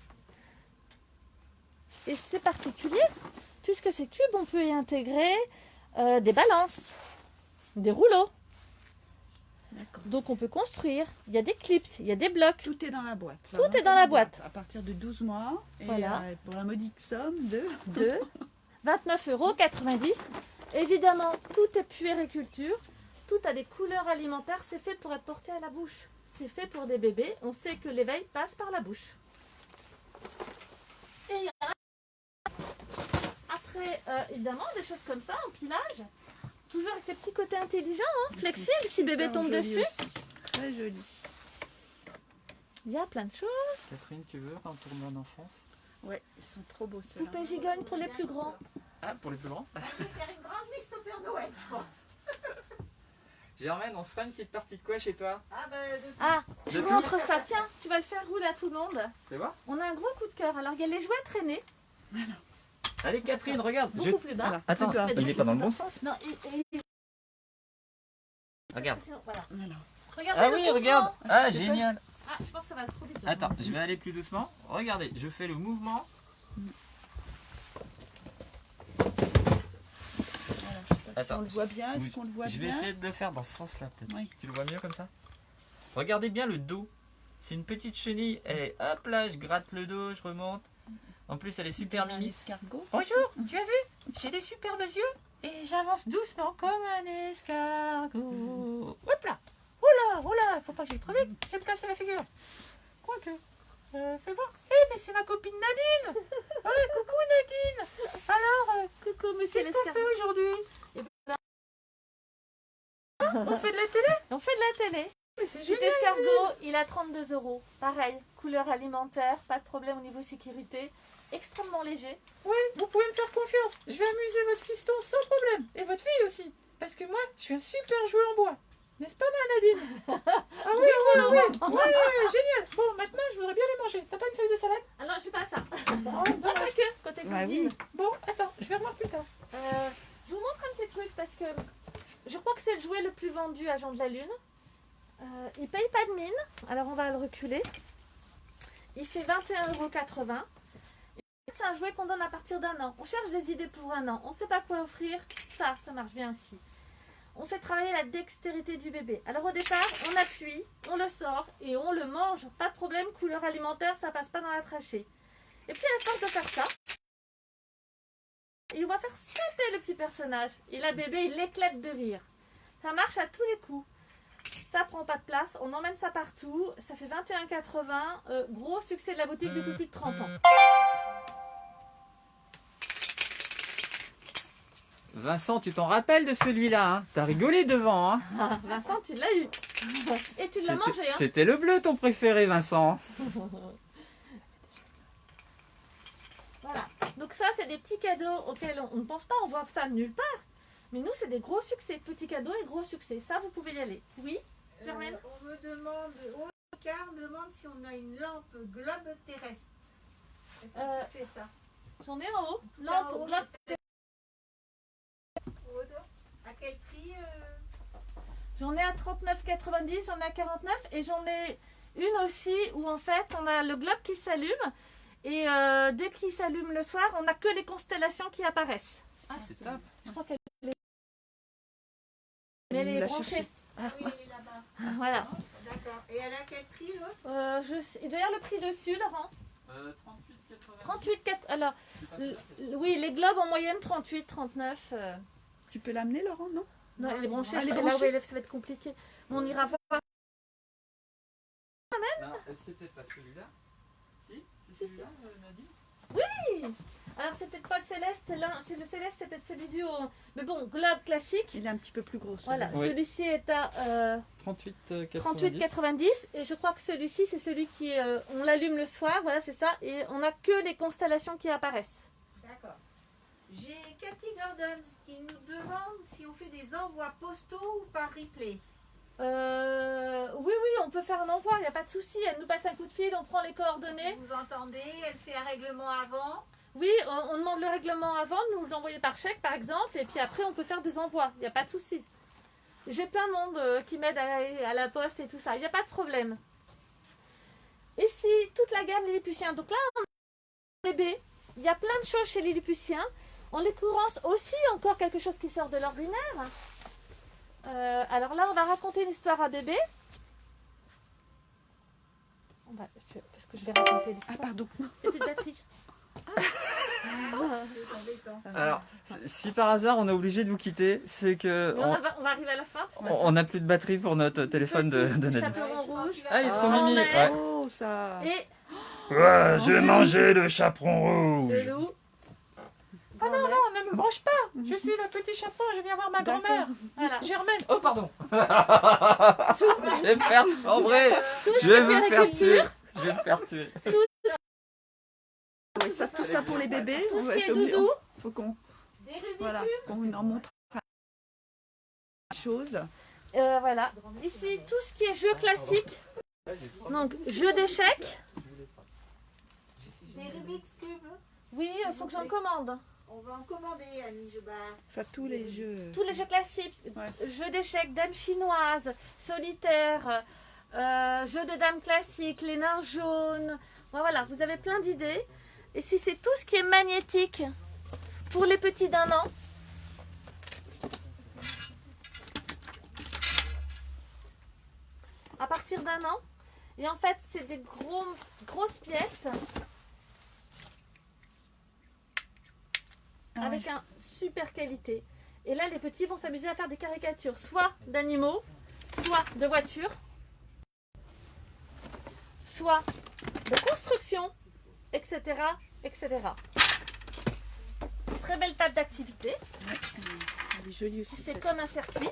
Et c'est particulier, puisque ces cubes, on peut y intégrer des balances, des rouleaux. Donc on peut construire, il y a des clips, il y a des blocs. Tout est dans la boîte. Ça, Tout hein, est dans la boîte. À partir de 12 mois. Et Voilà. pour la modique somme de... De 29,90 €. Évidemment, tout est puériculture, tout a des couleurs alimentaires, c'est fait pour être porté à la bouche. C'est fait pour des bébés, on sait que l'éveil passe par la bouche. Et il y en a après, évidemment, des choses comme ça, en pilage, toujours avec des petits côtés intelligents, hein, flexibles, si bébé tombe Joli dessus. aussi. Très joli. Il y a plein de choses. Catherine, tu veux retourner en enfance? Ouais, ils sont trop beaux ceux-là. Poupée gigogne pour les plus grands. Ah, pour les plus grands? Je vais faire une grande liste au Père Noël, je pense. Germaine, on se fait une petite partie de quoi chez toi? Ah ben, de tout. Ah, je De vous tout. montre ça. Tiens, tu vas le faire rouler à tout le monde. Tu vois? On a un gros coup de cœur. Alors, il y a les jouets traînés, Allez, Catherine, regarde. beaucoup plus bas. Voilà. Attends, Plus bas. il est pas dans le bon sens. Non, Regarde. voilà. Voilà. Regardez Ah le oui, mouvement. regarde. Ah, C'est génial. Ah, je pense que ça va trop vite là. Attends, je vais aller plus doucement. Regardez, je fais le mouvement. Voilà, je sais pas si Attends. on le voit bien. Est-ce qu'on le voit Je vais bien? essayer de le faire dans ce sens-là peut-être. Oui. Tu le vois mieux comme ça? Regardez bien le dos. C'est une petite chenille. Et hop là, je gratte le dos, je remonte. En plus, elle est super Un mimi. escargot. Bonjour, tu as vu? J'ai des superbes yeux et j'avance doucement comme un escargot. Hop là! Oh là, faut pas que j'aille trop vite, je vais me casser la figure. Quoique, fais voir. Eh, mais c'est ma copine Nadine! Ouais, coucou Nadine! Alors, Coucou, monsieur qu'est-ce qu'on l'escargot. fait aujourd'hui? On fait de la télé? On fait de la télé. Mais c'est Petit génial! escargot, il a 32 €. Pareil, couleur alimentaire, pas de problème au niveau sécurité. Extrêmement léger. Oui, vous pouvez me faire confiance. Je vais amuser votre fiston sans problème. Et votre fille aussi. Parce que moi, je suis un super joueur en bois. N'est-ce pas, ma Nadine? Ah oui, oui. Ouais, génial. Bon, maintenant, je voudrais bien les manger. T'as pas une feuille de salade? Ah non, j'ai pas ça. Oh, Ah, dommage. pas que, côté Ouais, cuisine. oui. Bon, attends, je vais revoir plus tard. Je vous montre un petit truc parce que je crois que c'est le jouet le plus vendu à Jean de la Lune. Il paye pas de mine, alors on va le reculer. Il fait 21,80 €. C'est un jouet qu'on donne à partir d'1 an. On cherche des idées pour 1 an. On ne sait pas quoi offrir. Ça marche bien aussi. On fait travailler la dextérité du bébé. Alors au départ, on appuie, on le sort et on le mange. Pas de problème, couleur alimentaire, ça passe pas dans la trachée. Et puis à force de faire ça, il va faire sauter le petit personnage. Et la bébé, il éclate de rire. Ça marche à tous les coups. Ça prend pas de place, on emmène ça partout. Ça fait 21,80 €. Gros succès de la boutique depuis plus de 30 ans. Vincent, tu t'en rappelles de celui-là, hein? T'as rigolé devant, hein? Ah, Vincent, tu l'as eu. Et tu l'as mangé, hein? C'était le bleu ton préféré, Vincent. Voilà. Donc ça, c'est des petits cadeaux auxquels on ne pense pas, on voit ça nulle part. Mais nous, c'est des gros succès. Petits cadeaux et gros succès. Ça, vous pouvez y aller. Oui, Germaine? On me demande, Oscar me demande si on a une lampe globe terrestre. Est-ce que tu fais ça? J'en ai en haut. Tout Lampe, en haut, globe. À quel prix J'en ai à 39,90, j'en ai à 49 et j'en ai une aussi où en fait on a le globe qui s'allume et dès qu'il s'allume le soir, on n'a que les constellations qui apparaissent. Ah, c'est top. Je crois qu'elle Mais elle nous est l'a branchée. cherché. Oui, elle est là-bas. Voilà. D'accord. Et elle a quel prix, l'autre Il doit y avoir le prix dessus, Laurent. 38,4. Alors, oui, les globes en moyenne 38, 39. Tu peux l'amener, Laurent, non? Non, elle est branchée. Elle est Là, branchée. ouais, ça va être compliqué. Mais on ira voir. Non, c'est peut-être pas celui-là. Si, c'est celui-là, Nadine. Alors, c'est peut-être pas le céleste. Là, c'est le céleste, c'est peut-être celui du haut. Mais bon, globe classique. Il est un petit peu plus gros. Voilà, Oui. celui-ci est à 38,90. 38,90 et je crois que celui-ci c'est celui qui on l'allume le soir, voilà c'est ça, et on n'a que les constellations qui apparaissent. D'accord. J'ai Cathy Gordon qui nous demande si on fait des envois postaux ou par replay. Oui, on peut faire un envoi, il n'y a pas de souci, elle nous passe un coup de fil, on prend les coordonnées. Vous entendez, elle fait un règlement avant. Oui, on demande le règlement avant, nous l'envoyer par chèque par exemple, et puis après on peut faire des envois, il n'y a pas de souci. J'ai plein de monde qui m'aide à la poste et tout ça, il n'y a pas de problème. Ici, toute la gamme Lilliputien. Donc là, on a bébé. Il y a plein de choses chez Lilliputien. En l'occurrence, aussi encore quelque chose qui sort de l'ordinaire. Alors là, on va raconter une histoire à bébé. Parce que je vais raconter l'histoire. Ah, pardon. Il n'y a plus de batterie. Alors, si par hasard on est obligé de vous quitter, c'est que Mais on va arriver à la fin. de toute façon. on n'a plus de batterie pour notre téléphone de Nadine. Chaperon rouge. Ah, il est trop Ah, mimi. c'est Ouais. Oh, ça. Et Ouais, j'ai mangé le chaperon rouge. le loup. Ah non, non, ne me branche pas. Je suis le petit chaperon, je viens voir ma D'accord. grand-mère. Voilà. Germaine. Oh, pardon. Je vais me faire chambrer. Je vais me faire tuer. Je vais me faire tuer. Ouais, ça, tout ça pour les bébés. Tout on ce va qui être est obligé- doudou. Faut qu'on Des Rubik's voilà, qu'on en montre une chose. Voilà. Ici, tout ce qui est jeu classique. Donc, jeu d'échecs. Des Rubik's Cube. Oui, il faut que j'en commande. On va en commander, Annie Jobard. Ça, tous les jeux. Tous les jeux classiques. Ouais. Jeux d'échecs, dames chinoises, solitaire, jeux de dames classiques, les nains jaunes. Voilà, vous avez plein d'idées. Et si c'est tout ce qui est magnétique pour les petits d'1 an. À partir d'1 an. Et en fait, c'est des grosses pièces. Ah Avec un super qualité. Et là, les petits vont s'amuser à faire des caricatures, soit d'animaux, soit de voitures, soit de construction, etc., etc. Très belle table d'activité. Elle est jolie aussi. C'est cette- comme un circuit,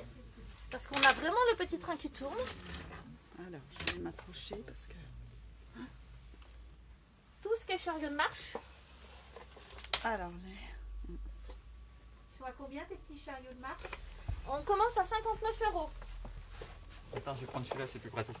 parce qu'on a vraiment le petit train qui tourne. Alors, je vais m'approcher parce que. Tout ce qui est chariot de marche. Alors, Ils sont à combien tes petits chariots de marche? On commence à 59 €. Attends, je vais prendre celui-là, c'est plus pratique.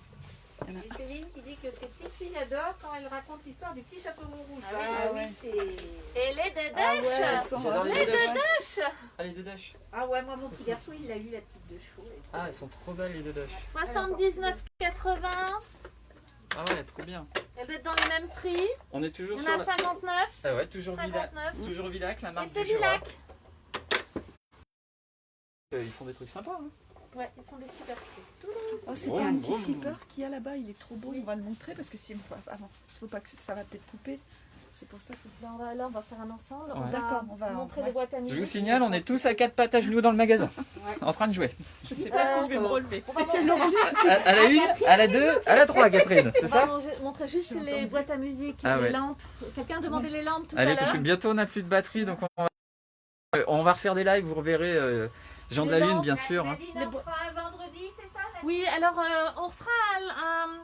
Et Céline qui dit que ses petites filles adorent quand elle raconte l'histoire du petit chaperon rouge. Ah oui, c'est... Et les dédèches. ah ouais, elles sont J'adore les Les dédèches. dédèches. Ah, les dédèches. Ah ouais, moi mon petit garçon il l'a eu la petite de chevaux. Ah, elles sont trop belles, les dédèches. 79,80. Ah ouais, trop bien. Elle doit être dans les mêmes prix. On est toujours On sur a la... 59. Ah ouais, toujours Villac. 59. Toujours Villac, la Et marque c'est du Jura. Villac. Ils font des trucs sympas. Hein. Ouais, ils font des super trucs. Oh, c'est Vroom, pas un petit vroom. flipper qu'il y a là-bas, il est trop beau, on va le montrer parce que si avant, il faut pas que ça va peut-être couper. C'est pour ça que. Là, on va faire un ensemble. Ouais. On va D'accord, on va montrer ouais. les boîtes à Je musique. vous signale, on est tous à 4 pattes à genoux dans le magasin, en train de jouer. Je sais pas si je vais me relever. On va Tiens, montrer Laurent, juste, À la 1, à la 2, à la 3, Catherine, c'est on ça? va montrer juste les boîtes à musique, Ah les ouais. lampes. Quelqu'un a demandé les lampes tout Allez, à parce que l'heure. bientôt on n'a plus de batterie, donc on va refaire des lives, vous reverrez Jean de la Les Lune, lampes, bien sûr. hein. Nadine, on fera un vendredi, c'est ça Nadine? Oui, alors on fera un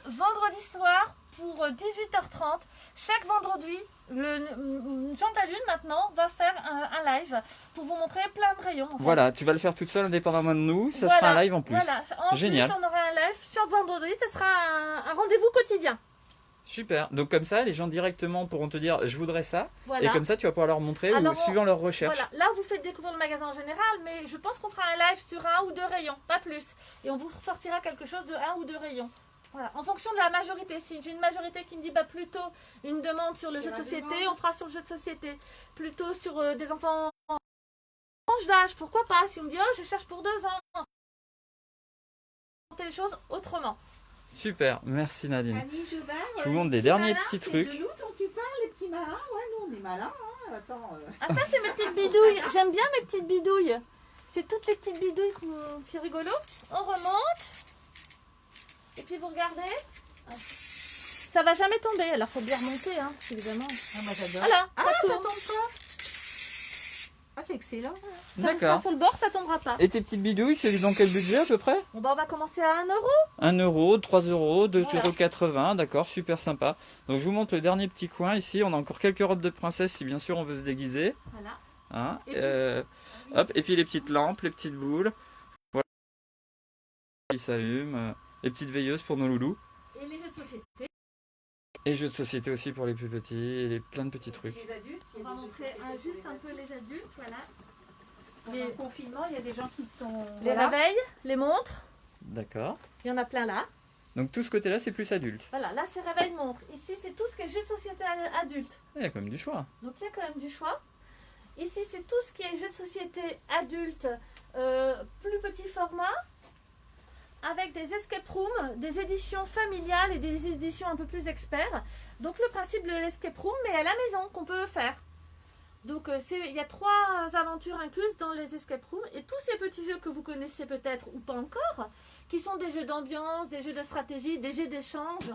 vendredi soir pour 18h30. Chaque vendredi, Jean de la Lune maintenant va faire un live pour vous montrer plein de rayons. en fait. Voilà, tu vas le faire toute seule, indépendamment de nous, ça Voilà, sera un live en plus. Voilà, en Génial. plus on aura un live chaque vendredi, ce sera un rendez-vous quotidien. Super, donc comme ça, les gens directement pourront te dire je voudrais ça, Voilà. et comme ça tu vas pouvoir leur montrer Alors, ou suivant leurs recherches. Voilà, là vous faites découvrir le magasin en général, mais je pense qu'on fera un live sur 1 ou 2 rayons, pas plus. Et on vous sortira quelque chose de 1 ou 2 rayons. Voilà, en fonction de la majorité. Si j'ai une majorité qui me dit bah, plutôt une demande sur le jeu de société, on fera sur le jeu de société. Plutôt sur des enfants, tranche d'âge, pourquoi pas? Si on me dit, oh, je cherche pour 2 ans, les choses autrement. Super, merci Nadine. Annie Jobard, Je vous montre des petits derniers malins, petits c'est trucs. de nous dont tu parles, les petits malins. Ouais, nous, on est malins. Hein. Attends. Ah, ça, c'est mes petites bidouilles. J'aime bien mes petites bidouilles. C'est toutes les petites bidouilles qui sont rigolo. On remonte. Et puis, vous regardez. Ça va jamais tomber. Alors, faut bien remonter, hein, évidemment. Ah, moi, j'adore. Voilà, Ah, ça ça tourne. tombe pas. Ah, c'est excellent. Comme ça, D'accord. sur le bord, ça tombera pas. Et tes petites bidouilles, c'est dans quel budget à peu près? Bon, bah, on va commencer à 1 euro. 1 euro, 3 euros, 2,80 Voilà. €, 80, d'accord, super sympa. Donc je vous montre le dernier petit coin ici. On a encore quelques robes de princesse si bien sûr on veut se déguiser. Voilà. Hein. Et Hop, et puis les petites lampes, les petites boules. Voilà. Qui s'allument. Les petites veilleuses pour nos loulous. Et les jeux de société. Et jeux de société aussi pour les plus petits. Et plein de petits trucs. Les adultes, On va montrer juste un peu les adultes. Voilà. Pendant le confinement, il y a des gens qui sont. Les Voilà. réveils, les montres. D'accord. Il y en a plein là. Donc tout ce côté-là, c'est plus adulte. Voilà, là, c'est réveil montre. Ici, c'est tout ce qui est jeux de société adulte. Il y a quand même du choix. Donc il y a quand même du choix. Ici, c'est tout ce qui est jeux de société adulte, plus petit format, avec des escape rooms, des éditions familiales et des éditions un peu plus experts. Donc le principe de l'escape room, mais à la maison, qu'on peut faire. Donc il y a 3 aventures incluses dans les escape rooms et tous ces petits jeux que vous connaissez peut-être ou pas encore, qui sont des jeux d'ambiance, des jeux de stratégie, des jeux d'échange.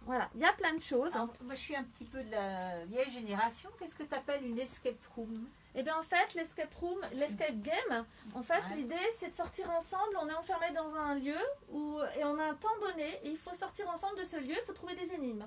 Voilà, il y a plein de choses. Ah, moi, je suis un petit peu de la vieille génération. Qu'est-ce que tu appelles une escape room? Et bien en fait, l'escape room, l'escape game, en fait, Ouais. l'idée c'est de sortir ensemble. On est enfermé dans un lieu et on a un temps donné et il faut sortir ensemble de ce lieu, il faut trouver des énigmes.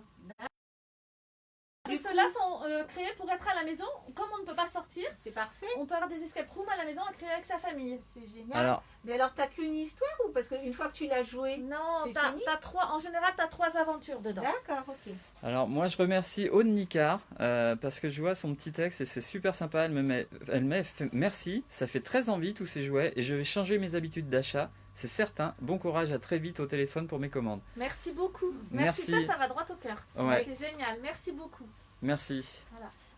Et ceux-là sont créés pour être à la maison. Comme on ne peut pas sortir, C'est parfait. on peut avoir des escape rooms à la maison à créer avec sa famille. C'est génial. Alors, Mais alors, t'as qu'une histoire ou parce qu'une fois que tu l'as joué? Non, C'est t'as fini 3, en général, tu as 3 aventures dedans. D'accord, ok. alors moi je remercie Aude Nicard parce que je vois son petit texte et c'est super sympa. Elle m'a fait merci, ça fait très envie tous ces jouets et je vais changer mes habitudes d'achat. C'est certain. Bon courage, à très vite au téléphone pour mes commandes. Merci beaucoup. Merci. Ça va droit au cœur. Ouais. C'est génial, merci beaucoup. Merci.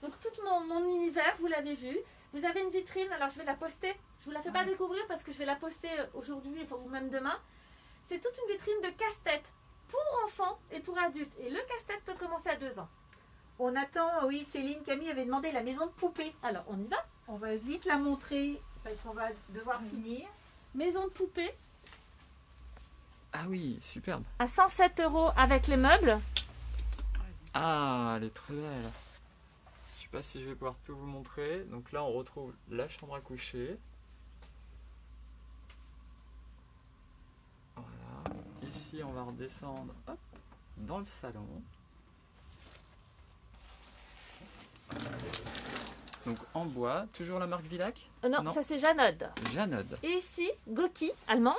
Donc tout mon univers, vous l'avez vu. Vous avez une vitrine, alors je vais la poster. Je vous la fais pas découvrir parce que je vais la poster aujourd'hui, enfin, ou même demain. C'est toute une vitrine de casse-tête pour enfants et pour adultes. Et le casse-tête peut commencer à 2 ans. On attend, oui, Céline, Camille avait demandé la maison de poupée. Alors on y va. On va vite la montrer parce qu'on va devoir finir. Maison de poupée Ah oui, superbe. à 107 € avec les meubles. Ah, elle est très belle. Je sais pas si je vais pouvoir tout vous montrer. Donc là, on retrouve la chambre à coucher. Voilà. Ici, on va redescendre hop, dans le salon. Donc en bois, toujours la marque Villac. Non, Non. ça c'est Janode. Janode. Et ici, Goki, allemande.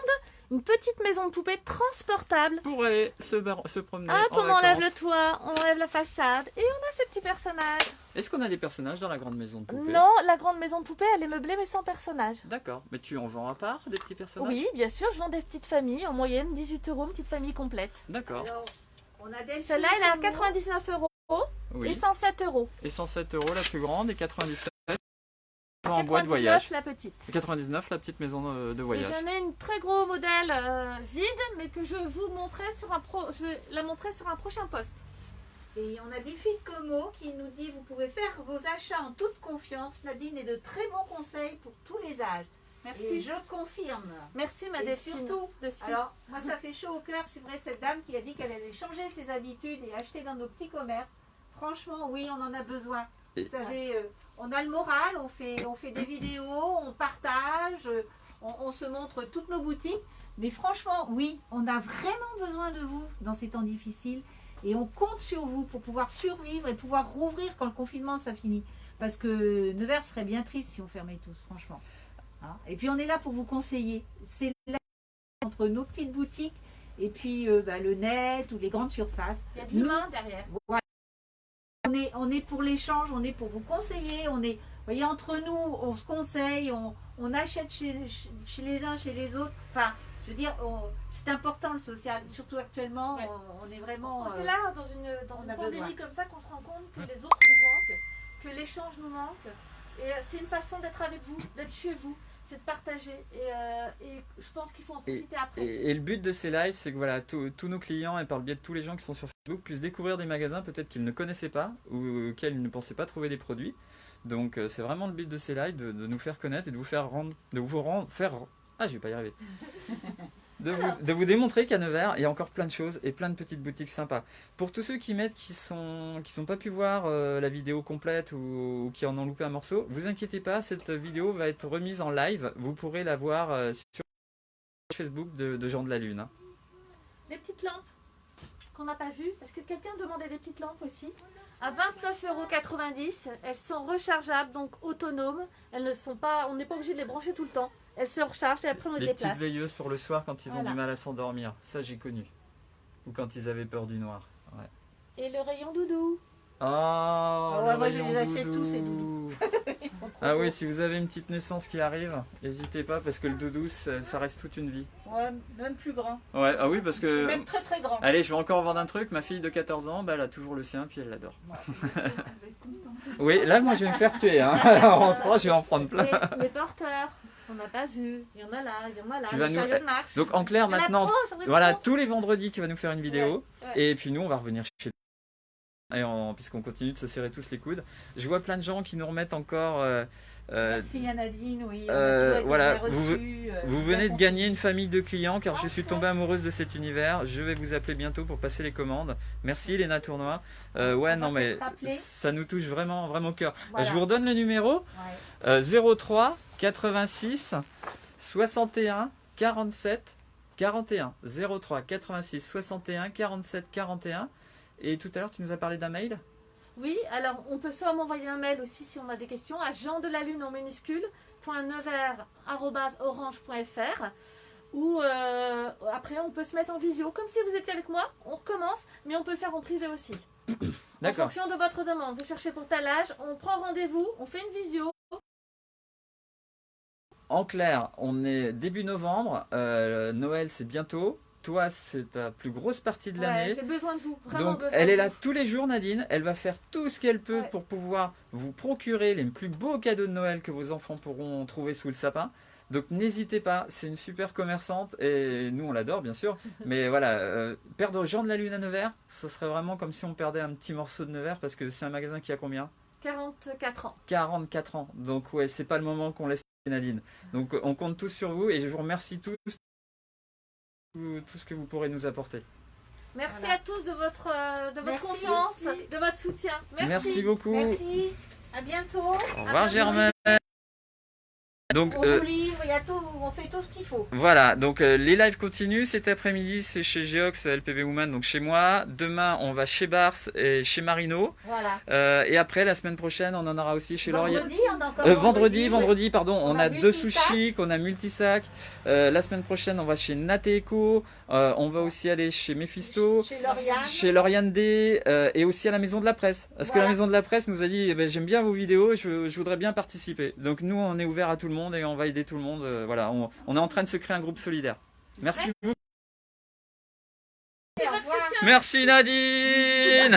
Une petite maison de poupée transportable. Pour aller se promener Hop, en on enlève le vacances. toit, on enlève la façade. Et on a ces petits personnages. Est-ce qu'on a des personnages dans la grande maison de poupée? Non, la grande maison de poupée, elle est meublée mais sans personnages. D'accord. Mais tu en vends à part des petits personnages? Oui, bien sûr, je vends des petites familles, en moyenne 18 € une petite famille complète. D'accord. Alors, on a Delphine. Celle-là, elle est à 99 € Oui. et 107 €. Et 107 € la plus grande et 97 en bois de voyage. 99 la petite. Et 99 la petite maison de Et voyage. j'en ai une très gros modèle vide, mais que je vous montrerai sur je vais la montrer sur un prochain post. Et on a Delphine Como qui nous dit vous pouvez faire vos achats en toute confiance. Nadine est de très bons conseils pour tous les âges. Merci. Et je confirme. Merci ma Et Delphine. surtout, de suivre. alors moi ça fait chaud au cœur, c'est vrai, cette dame qui a dit qu'elle allait changer ses habitudes et acheter dans nos petits commerces. Franchement, oui, on en a besoin. Et- Vous savez, on a le moral, on fait des vidéos, on partage, on se montre toutes nos boutiques. Mais franchement, oui, on a vraiment besoin de vous dans ces temps difficiles. Et on compte sur vous pour pouvoir survivre et pouvoir rouvrir quand le confinement ça finit. Parce que Nevers serait bien triste si on fermait tous, franchement. Hein. Et puis on est là pour vous conseiller. C'est là entre nos petites boutiques et puis le net ou les grandes surfaces. Il y a de l'humain derrière. Voilà. On est pour l'échange, on est pour vous conseiller, on est, vous voyez, entre nous, on se conseille, on achète chez les uns, chez les autres. Enfin, je veux dire, c'est important le social, surtout actuellement, Ouais. on est vraiment... C'est là, dans une on a pandémie besoin. comme ça, qu'on se rend compte que les autres nous manquent, que l'échange nous manque. Et c'est une façon d'être avec vous, d'être chez vous, c'est de partager. Et je pense qu'il faut en profiter après. Et le but de ces lives, c'est que voilà, tous nos clients, et par le biais de tous les gens qui sont sur Facebook, puissent découvrir des magasins peut-être qu'ils ne connaissaient pas ou auxquels ils ne pensaient pas trouver des produits. Donc c'est vraiment le but de ces lives, de nous faire connaître et de vous faire je vais pas y arriver. De vous démontrer qu'à Nevers, il y a encore plein de choses et plein de petites boutiques sympas. Pour tous ceux qui sont pas pu voir la vidéo complète ou qui en ont loupé un morceau, vous inquiétez pas, cette vidéo va être remise en live. Vous pourrez la voir sur Facebook de Jean de la Lune. Les petites lampes qu'on n'a pas vues, parce que quelqu'un demandait des petites lampes aussi. À 29,90 €, elles sont rechargeables, donc autonomes. Elles ne sont pas, on n'est pas obligé de les brancher tout le temps. Elles se rechargent et après on les Les déplace. petites veilleuses pour le soir quand ils ont Voilà. du mal à s'endormir. Ça, j'ai connu. Ou quand ils avaient peur du noir. Ouais. Et le rayon doudou. Oh, ouais, le moi, je rayon les achète doudou. tous, ces doudous. Ah oui, si vous avez une petite naissance qui arrive, n'hésitez pas parce que le doudou, ça reste toute une vie. Ouais, même plus grand. Ouais, ah oui, parce que... Même très très grand. Allez, je vais encore vendre un truc. Ma fille de 14 ans, bah, elle a toujours le sien, puis elle l'adore. Oui, là, moi, je vais me faire tuer. Hein. En rentrant, je vais en prendre plein. Les porteurs, on n'a pas vu. Il y en a là, il y en a là. Tu le vas nous- chariot de Max. Donc, en clair, Il y en a maintenant, trop, j'en ai voilà, trop. tous les vendredis, tu vas nous faire une vidéo. Ouais. Et puis nous, on va revenir chez puisqu'on continue de se serrer tous les coudes. Je vois plein de gens qui nous remettent encore... Merci Nadine, oui. On a toujours été voilà, bien reçus, vous bien venez de compris. gagner une famille de clients car je suis tombée amoureuse de cet univers. Je vais vous appeler bientôt pour passer les commandes. Merci Léna Tournois. Ouais, va non mais peut-être rappeler. ça nous touche vraiment, vraiment au cœur. Voilà. Je vous redonne le numéro. Ouais. 03 86 61 47 41. 03 86 61 47 41. Et tout à l'heure, tu nous as parlé d'un mail? Oui, alors on peut soit m'envoyer un mail aussi si on a des questions à jeandelalune en minuscule .nevers@orange.fr ou après on peut se mettre en visio comme si vous étiez avec moi, on recommence mais on peut le faire en privé aussi. En D'accord. fonction de votre demande, vous cherchez pour tel âge, on prend rendez-vous, on fait une visio. En clair, on est début novembre. Noël, c'est bientôt. Toi, c'est ta plus grosse partie de l'année. Ouais, j'ai besoin de vous, vraiment Donc, besoin elle de est là vous. tous les jours, Nadine. Elle va faire tout ce qu'elle peut Ouais. pour pouvoir vous procurer les plus beaux cadeaux de Noël que vos enfants pourront trouver sous le sapin. Donc, n'hésitez pas. C'est une super commerçante et nous, on l'adore, bien sûr. Mais voilà, perdre Jean de la Lune à Nevers, ce serait vraiment comme si on perdait un petit morceau de Nevers parce que c'est un magasin qui a combien? 44 ans. 44 ans. Donc, ouais, c'est pas le moment qu'on laisse Nadine. Donc, on compte tous sur vous et je vous remercie tous tout ce que vous pourrez nous apporter. Merci Voilà. à tous de votre Merci, confiance, merci. de votre soutien. Merci beaucoup. Merci. À bientôt. Au revoir Germaine. Donc, On vous livre, il y a tout, on fait tout ce qu'il faut. voilà, donc les lives continuent. Cet après-midi, c'est chez Geox, LPB Woman, donc chez moi. Demain, on va chez Bars et chez Marino. Voilà. Et après, la semaine prochaine, on en aura aussi chez Laurier. Vendredi, on a encore Vendredi, pardon, on a deux Multisac. sushis, on a Multisac. La semaine prochaine, on va chez Nateco. On va aussi aller chez Mephisto. Chez Lauriane. Chez Lauriane D et aussi à la Maison de la Presse. Parce que Voilà. la Maison de la Presse nous a dit j'aime bien vos vidéos, je voudrais bien participer. Donc nous, on est ouvert à tout le monde et on va aider tout le monde. Voilà, on est en train de se créer un groupe solidaire. Merci beaucoup. Au revoir. Merci Nadine.